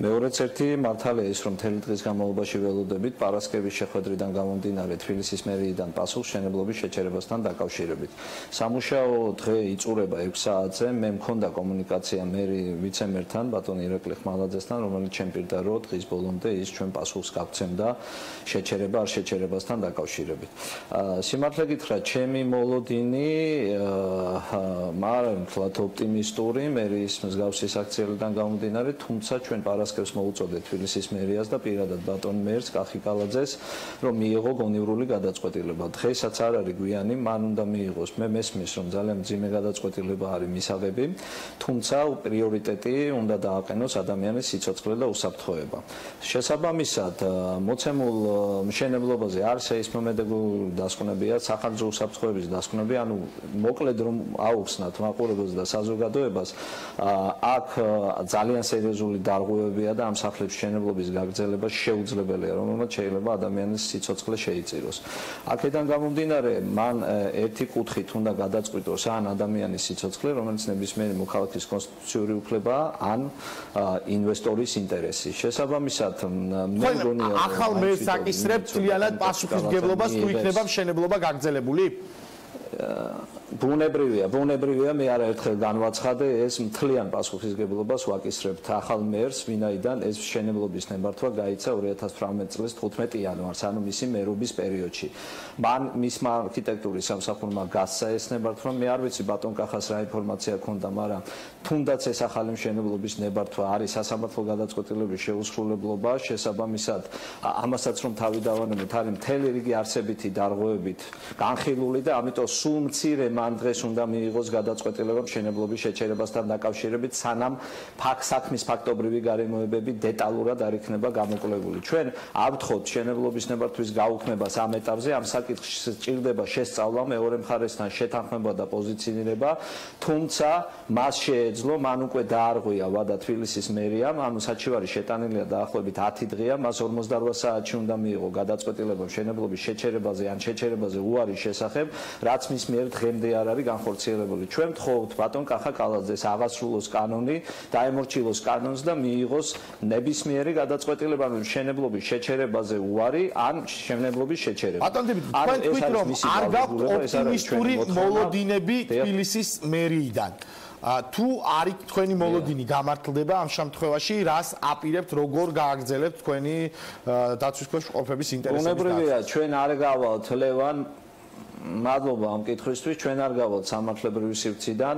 მეორეც ერთი მართალია ის, რომ მთელი დღის განმავლობაში ველოდებით პარასკევის შეხვედრიდან გამომდინარე თბილისის მერიიდან პასუხს მშენებლობის შეჩერებასთან დაკავშირებით. სამუშაო დღე იწურება 6 საათზე, მე მქონდა კომუნიკაცია მერი ვიცემერთან, ბატონ ირაკლი ხმალაძესთან, რომელიც ჩემპირდა, რომ დღის ბოლომდე ის ჩვენ პასუხს გაგცემდა შეჩერება არ შეჩერებასთან დაკავშირებით. Სიმართლე გითხრა, ჩემი მოლოდინი მაგრამ ვთქვათ ოპტიმისტური, მე ის მსგავსი საქციელიდან გამომდინარე, თუმცა ჩვენ პარასკევს მოუწოდეთ თბილისის მერიას და პირადად ბატონ მერს კახიკალაძეს, რომ მიიღო გონივრული გადაწყვეტილება. დღესაც არ არის გვიანი, მან უნდა მიიღოს. მე მესმის, რომ ძალიან მძიმე გადაწყვეტილება არის მისაღები, თუმცა პრიორიტეტი უნდა დააყენოს ადამიანის სიცოცხლე და უსაფრთხოება. შესაბამისად, მოცემულ მშენებლობაზე არ სეისმომედეგური დასკვნებია, სახანძრო უსაფრთხოების დასკვნები, ანუ მოკლედ რომ აუხსნათ მაყურებელს და საზოგადოებას, აქ ძალიან სერიოზული დარღვევებია და ამ სახლების მშენებლობის გაგრძელება შეუძლებელია, რომელმაც შეიძლება ადამიანის სიცოცხლე შეიწიროს. აქედან გამომდინარე, მან ერთი კუთხით უნდა გადაწყვიტოს ან ადამიანის სიცოცხლე, რომელიც ნებისმიერი მოქალაქის კონსტიტუციური უფლებაა, ან ინვესტორის ინტერესი. შესაბამისად, მე მგონია, ახალ მერს აკისრებთ მთლიანად პასუხისმგებლობას თუ იქნება მშენებლობა გაგრძელებული? ბუნებრივია, მე არაერთხელ განვაცხადე, ეს მთლიან პასუხისმგებლობას ვაკისრებთ ახალ მერს, ვინაიდან ეს მშენებლობის ნებართვა გაიცა 2018 წლის 15 იანვარს, ანუ მისი მერობის პერიოდში. მან მისმა არქიტექტურის სამსახურმა გასცა ეს ნებართვა, მე არ ვიცი ბატონ კახას რა ინფორმაცია ჰქონდა, მაგრამ თუნდაც ეს ახალი მშენებლობის ნებართვა არის სასამართლო გადაწყვეტილების შეუსრულებლობა, შესაბამისად, ამასაც რომ თავი დავანებოთ, არის მთელი რიგი არსებითი დარღვევებით განხილული და ამიტომ სულ მცირე მან დღეს უნდა მიიღოს გადაწყვეტილება მშენებლობის შეჩერებასთან დაკავშირებით, სანამ საქმის ფაქტობრივი გარემოებები დეტალურად არ იქნება გამოკვლეული. ჩვენ ავთხოვთ მშენებლობის ნებართვის გაუქმებას ამ ეტაპზე, ამ საკითხში სჭირდება შესწავლა მეორე მხარესთან შეთანხმება და პოზიციონირება, თუმცა მას შეეძლო, მან უკვე დაარღვია ვადა თბილისის მერიამ, ანუ საჩივარი შეტანილია დაახლოებით 10 დღეა, მას 48 საათში უნდა მიიღო გადაწყვეტილება მშენებლობის შეჩერებაზე ან შეჩერებაზე უარის შესახებ, რაც მის მიერ დღემდე არ არის განხორციელებული. ჩვენ ვთხოვთ ბატონ კახაკალაძეს აღასრულოს კანონი, დაემორჩილოს კანონს და მიიღოს ნებისმიერი გადაწყვეტილება მშენებლობის შეჩერებაზე უარი ან მშენებლობის შეჩერება. ბატონ დიმიტრი, თქვენ თქვით რომ არ გაქვთ ოპტიმისტური მოლოდინები თბილისის მერიიდან. თუ არის თქვენი მოლოდინი გამართლდება ამ შემთხვევაში, რას აპირებთ, როგორ გააგრძელებთ თქვენი დაცვის ქვეშ მყოფების ინტერესების დაცვა? ბუნებრივია, ჩვენ არ გავალთ ლევან მადლობა ამ კითხვისთვის, ჩვენ არ გავალთ სამართლებრივი სივრციდან,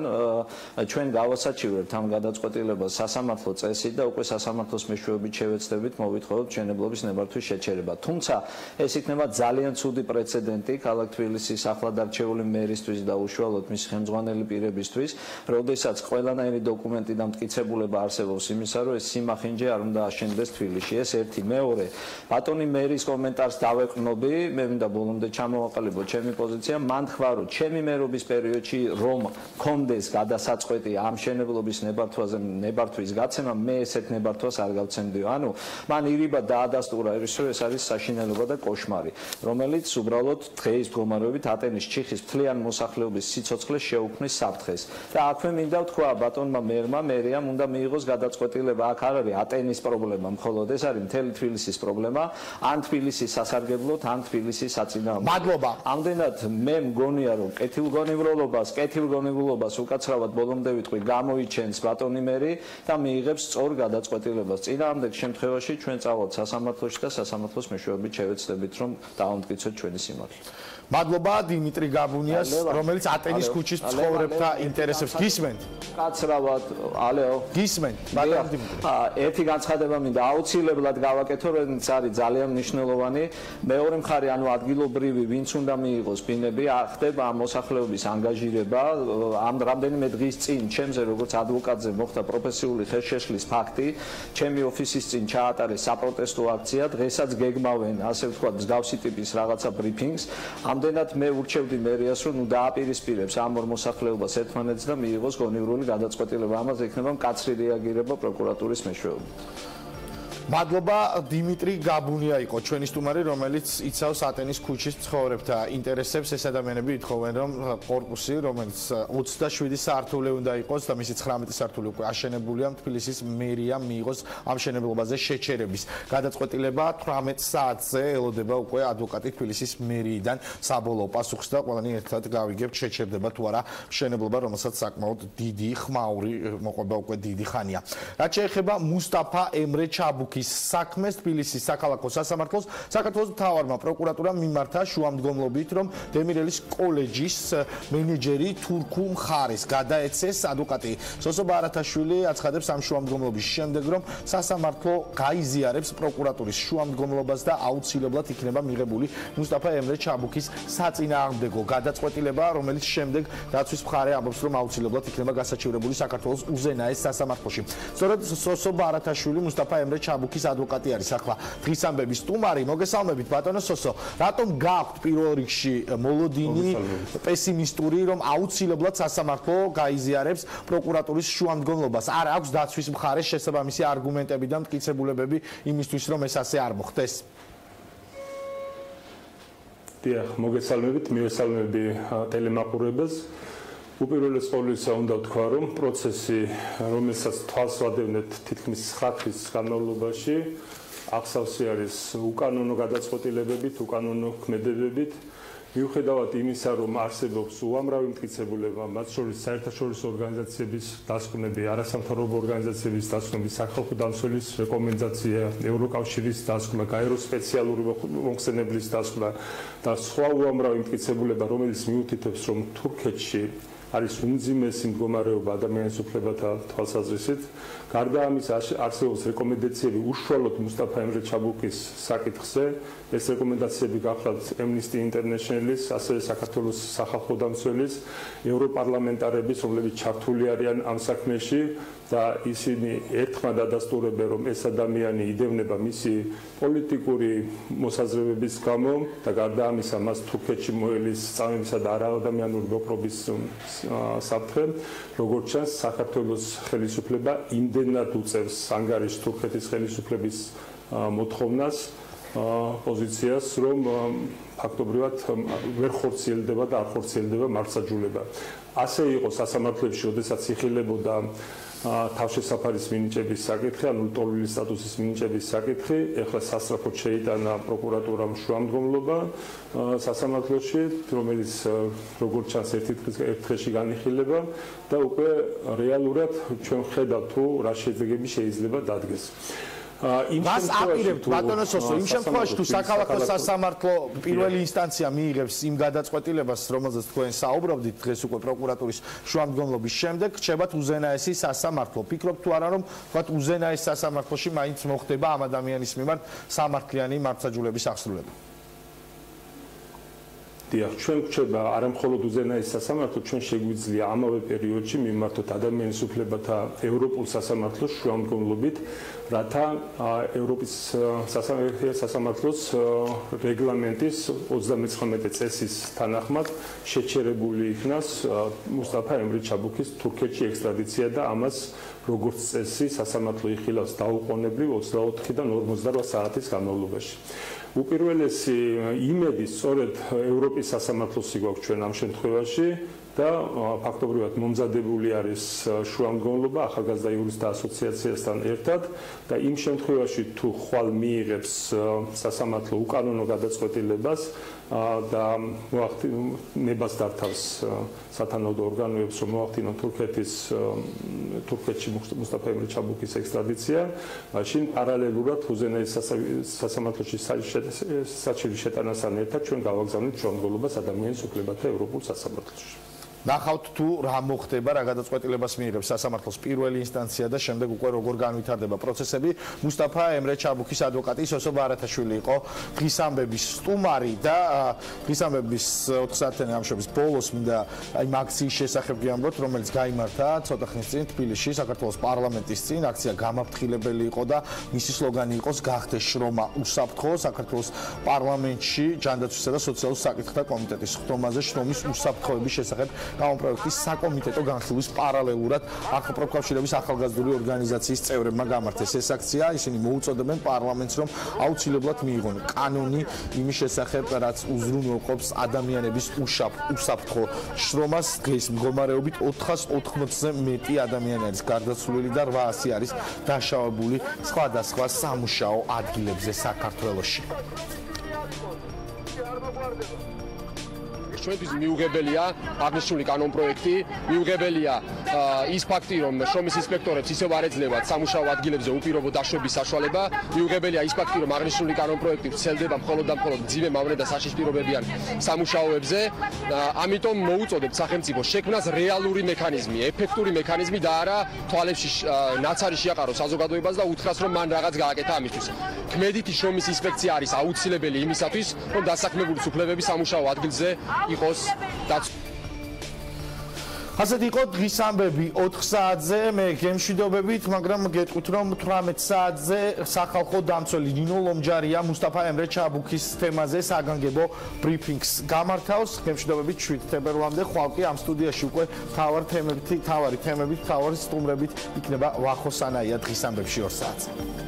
ჩვენ გავასაჩივრებთ ამ გადაწყვეტილებას სასამართლო წესით და უკვე სასამართლოს მეშვეობით შევეცდებით მოვითხოვოთ მშენებლობის ნებართვის შეჩერება. თუმცა ეს იქნება ძალიან ცუდი პრეცედენტი ქალაქ თბილისის ახლად არჩეული მერისთვის და უშუალოდ მისი ხელმძღვანელი პირებისთვის, როდესაც ყველანაირი დოკუმენტი და მტკიცებულება არსებობს იმისა, რომ ეს სიმახინჯე არ უნდა აშენდეს თბილისში. ეს ერთი. მეორე, ბატონი მერის კომენტარს დავეყრნობი, მე მინდა ბოლომდე ჩამოვაყალიბო ჩემი პოზიცია, მან თქვა, რომ ჩემი მერობის პერიოდში რომ კონდეს გადასაწყვეტი ამ მშენებლობის ნებართვის გაცემა, მე ესეთ ნებართვას არ გავცემდიო. ანუ მან ირიბად დაადასტურა ის, რომ ეს არის საშინელება და კოშმარი, რომელიც უბრალოდ დღეის მდგომარეობით ატენის ჩიხის მთლიან მოსახლეობის სიცოცხლეს შეუქმნის საფრთხეს. და აქვე მინდა ვთქვა ბატონმა მერიამ უნდა მიიღოს გადაწყვეტილება. აქ არ არის ატენის პრობლემა მხოლოდ, ეს არის მთელი თბილისის პრობლემა, ან თბილისის სასარგებლოდ, ან თბილისის საწინააღმდეგოდ. მადლობა. ამდენად მე მგონია, რომ კეთილგონივრობას უკაცრავად ბოლომდე ვიტყვი გამოიჩენს ბატონი მერი და მიიღებს სწორ გადაწყვეტილებას. წინააღმდეგ შემთხვევაში ჩვენ წავალთ სასამართლოში და სასამართლოს მეშვეობით შევეცდებით, რომ დავამტკიცოთ ჩვენი სიმართლე. მადლობა დიმიტრი გაბუნიას, რომელიც ატენის ქუჩის მცხოვრებთა ინტერესებს გისმენთ. კაცრავად, ალეო. გისმენთ, ბატონ დიმიტრი. ერთი განცხადება მინდა აუცილებლად გავაკეთო, რომელიც არის ძალიან მნიშვნელოვანი. მეორე მხარე, ანუ ადგილობრივი, ვინც უნდა მიიღოს ბინები, ახდება ამ მოსახლეობის ანგაჟირება. ამ რამდენიმე დღის წინ ჩემზე როგორც ადვოკატზე მოხდა პროფესიული ხელშეშლის ფაქტი, ჩემი ოფისის წინ ჩაატარეს საპროტესტო აქცია, დღესაც გეგმავენ, ასე ვთქვათ, მსგავსი ტიპის რაღაცა ბრიფინგს. ამდენად მე ურჩევდი მერიას, რომ ნუ დააპირისპირებს ამ ორ მოსახლეობას ერთმანეთს და მიიღოს გონივრული გადაწყვეტილება. ამაზე იქნება მკაცრი რეაგირება პროკურატურის მეშვეობით. მადლობა დიმიტრი გაბუნია იყო ჩვენი სტუმარი, რომელიც იცავს ატენის ქუჩის მცხოვრებთა ინტერესებს. ეს ადამიანები ითხოვენ, რომ კორპუსი, რომელიც 27 სართული უნდა იყოს და მისი 19 სართული უკვე აშენებულია, თბილისის მერიამ მიიღოს ამ მშენებლობაზე შეჩერების გადაწყვეტილება. 18 საათზე ელოდება უკვე ადვოკატი თბილისის მერიიდან საბოლოო პასუხს და ყველანი ერთად გავიგებთ, შეჩერდება თუ არა მშენებლობა, რომელსაც საკმაოდ დიდი ხმაური მოყვება უკვე დიდი ხანია. რაც შეეხება მუსტაფა ემრე ჩაბუკ ჩაბუქის საქმეს თბილისის საქალაქო სასამართლოს საქართველოს მთავარმა პროკურატურამ მიმართა შუამდგომლობით, რომ დემირელის კოლეჯის მენეჯერი თურქულ მხარეს გადაეცეს. ადვოკატი სოსო ბარათაშვილი აცხადებს ამ შუამდგომლობის შემდეგ, რომ სასამართლო გაიზიარებს პროკურატურის შუამდგომლობას და აუცილებლად იქნება მიღებული მუსტაფა ემრე ჩაბუქის საწინააღმდეგო გადაწყვეტილება, რომელიც შემდეგ დაცვის მხარე ამბობს, რომ აუცილებლად იქნება გასაჩივრებული საქართველოს უზენაეს სასამართლოში. სწორედ სოსო ბარათაშვილი მუსტაფა ემრე ჩაბუქის ადვოკატი არის. ახლა დღის ამბების სტუმარი. მოგესალმებით ბატონო სოსო. რატომ გაქვთ პირველ რიგში მოლოდინი პესიმისტური, რომ აუცილებლად სასამართლო გაიზიარებს პროკურატურის შუამდგომლობას? არ აქვს დაცვის მხარეს შესაბამისი არგუმენტები და მტკიცებულებები იმისთვის, რომ ეს ასე არ მოხდეს? დიახ, მოგესალმებით, მივესალმები ტელემაყურებელს. უპირველეს ყოვლისა უნდა ვთქვა, რომ პროცესი, რომელსაც თვალს ვადევნებთ თითქმის 9 თვის განმავლობაში, აღსავსე არის უკანონო გადაწყვეტილებებით, უკანონო ქმედებებით. მიუხედავად იმისა, რომ არსებობს უამრავი მტკიცებულება, მათ შორის საერთაშორისო ორგანიზაციების დასკვნები, არასამთავრობო ორგანიზაციების დასკვნები, სახალხო დამცველის რეკომენდაცია, ევროკავშირის დასკვნა, გაეროს სპეციალური მომხსენებლის დასკვნა და სხვა უამრავი მტკიცებულება, რომელიც მიუთითებს, რომ თურქეთში არის უმძიმესი მდგომარეობა ადამიანის უფლებათა თვალსაზრისით. გარდა ამის არსებობს რეკომენდაციები უშუალოდ მუსტაფა ემრე ჩაბუქის საკითხზე. ეს რეკომენდაციები გახლავთ Amnesty International-ის, ასევე საქართველოს სახალხო დამცველის, ევროპარლამენტარების, რომლებიც ჩართული არიან ამ საქმეში და ისინი ერთხმად ადასტურებენ, რომ ეს ადამიანი იდევნება მისი პოლიტიკური მოსაზრებების გამო და გარდა ამისა მას თურქეთში მოელის წამებისა და არაადამიანური მოპყრობის საფრთხე. როგორც ჩანს, საქართველოს ხელისუფლება იმდენად უწევს ანგარიშს თურქეთის ხელისუფლების მოთხოვნას, პოზიციას, რომ ფაქტობრივად ვერ ხორციელდება და არ ხორციელდება მართლმსაჯულება. ასე იყო სასამართლოებში, როდესაც იხილებოდა თავშესაფარის მინიჭების საკითხი, ანუ ლტოლვილის სტატუსის მინიჭების საკითხი. ეხლა სასწრაფოდ შეიტანა პროკურატურამ შუამდგომლობა სასამართლოში, რომელიც როგორც ჩანს ერთ დღეში განიხილება და უკვე რეალურად ჩვენ ხედავთ თუ რა შედეგები შეიძლება დადგეს. მას აპირებთ ბატონო სოსო, იმ შემთხვევაში თუ საქალაქო სასამართლო პირველი ინსტანცია მიიღებს იმ გადაწყვეტილებას, რომელზეც თქვენ საუბრობდით დღეს უკვე პროკურატურის შუამდგომლობის შემდეგ, რჩებათ უზენაესი სასამართლო. ფიქრობთ თუ არა, რომ თქვათ უზენაეს სასამართლოში მაინც მოხდება ამ ადამიანის მიმართ სამართლიანი მართლმსაჯულების აღსრულება? დიახ, ჩვენ გვჭირდება არა მხოლოდ უზენაეს სასამართლო, ჩვენ შეგვიძლია ამავე პერიოდში მიმართოთ ადამიანის უფლებათა ევროპულ სასამართლოს შუამდგომლობით, რათა ევროპის სასამართლოს რეგლამენტის 39 წესის თანახმად შეჩერებული იქნას მუსტაფა ემრე ჩაბუქის თურქეთში ექსტრადიცია და ამას როგორც წესი სასამართლო იხილავს დაუყოვნებლივ 24-დან 48 საათის განმავლობაში. უპირველესი იმედი სწორედ ევროპის სასამართლოსი გვაქვს ჩვენ ამ შემთხვევაში და ფაქტობრივად მომზადებული არის შუამდგომლობა ახალგაზრდა იურისტთა ასოციაციასთან ერთად და იმ შემთხვევაში თუ ხვალ მიიღებს სასამართლო უკანონო გადაწყვეტილებას და ნებას დართავს სათანადო ორგანოებს, რომ მოახდინონ თურქეთში მუსტაფა ემრე ჩაბუქის ექსტრადიცია, მაშინ პარალელურად უზენაეს სასამართლოში საჭირო შეტანასთან ერთად ჩვენ გავაგზავნით შუამდგომლობას ადამიანის უფლებათა ევროპულ სასამართლოში. ნახავთ თუ რა მოხდება, რა გადაწყვეტილებას მიიღებს სასამართლოს პირველი ინსტანცია და შემდეგ უკვე როგორ განვითარდება პროცესები. მუსტაფა ემრე ჩაბუქის ადვოკატი სოსო ბარათაშვილი იყო დღის ამბების სტუმარი და დღის ამბების 4 საათიანი ამშობის ბოლოს მინდა აი აქციის შესახებ გიამბოთ, რომელიც გაიმართა ცოტა ხნის წინ თბილისში საქართველოს პარლამენტის წინ. აქცია გამაფრთხილებელი იყო და მისი სლოგანი იყო გახდე შრომა უსაფრთხო. საქართველოს პარლამენტში ჯანდაცვისა და სოციალურ საკითხთა კომიტეტის ხდომაზე შრომის უსაფრთხოების შესახებ გამოპროექტის საკომიტეტო განხილვის პარალელურად პროფკავშირების ახალგაზრდული ორგანიზაციის წევრებმა გამართეს ეს აქცია. ისინი მოუწოდებენ პარლამენტს, რომ აუცილებლად მიიღონ კანონი იმის შესახებ, რაც უზრუნველყოფს ადამიანების უსაფრთხო შრომას. დღეს მდგომარეობით 480-ზე მეტი ადამიანი არის გარდაცვლილი და 800 არის დაშავებული სხვადასხვა სამუშაო ადგილებზე საქართველოში. ჩვენთვის მიუღებელია აღნიშნული კანონპროექტი, მიუღებელია ის ფაქტი, რომ შრომის ინსპექტორებს ისევ არ ეძლევათ სამუშაო ადგილებზე უპირობო დაშვების საშუალება, მიუღებელია ის ფაქტი, რომ აღნიშნული კანონპროექტი ვრცელდება მხოლოდ და მხოლოდ მძიმე მავნე და საშიშპირობებიან სამუშაოებზე. ამიტომ მოუწოდებთ სახელმწიფოს შექმნას რეალური მექანიზმი, ეფექტური მექანიზმი და არა თვალებში ნაცარი შეაყაროს საზოგადოებას და უთხრას, რომ მან რაღაც გააკეთა ამისთვის. ქმედითი შრომის ინსპექცია არის აუცილებელი იმისათვის, რომ დასაქმებული უფლებები სამუშაო ადგილზე იყოს დაცული. ასეთი იყო დღის ამბები 4 საათზე, მე გემშვიდობებით, მაგრამ გეტყვით, რომ 18 საათზე სახალხო დამცველი ნინო ლომჯარია მუსტაფა ემრე ჩაბუქის თემაზე საგანგებო ბრიფინგს გამართავს. გემშვიდობებით 7 თებერვლამდე, ხვალ კი ამ სტუდიაში უკვე თავარი თემებით, თავარი სტუმრებით იქნება ვახო სანაია დღის ამბებში 2 საათზე.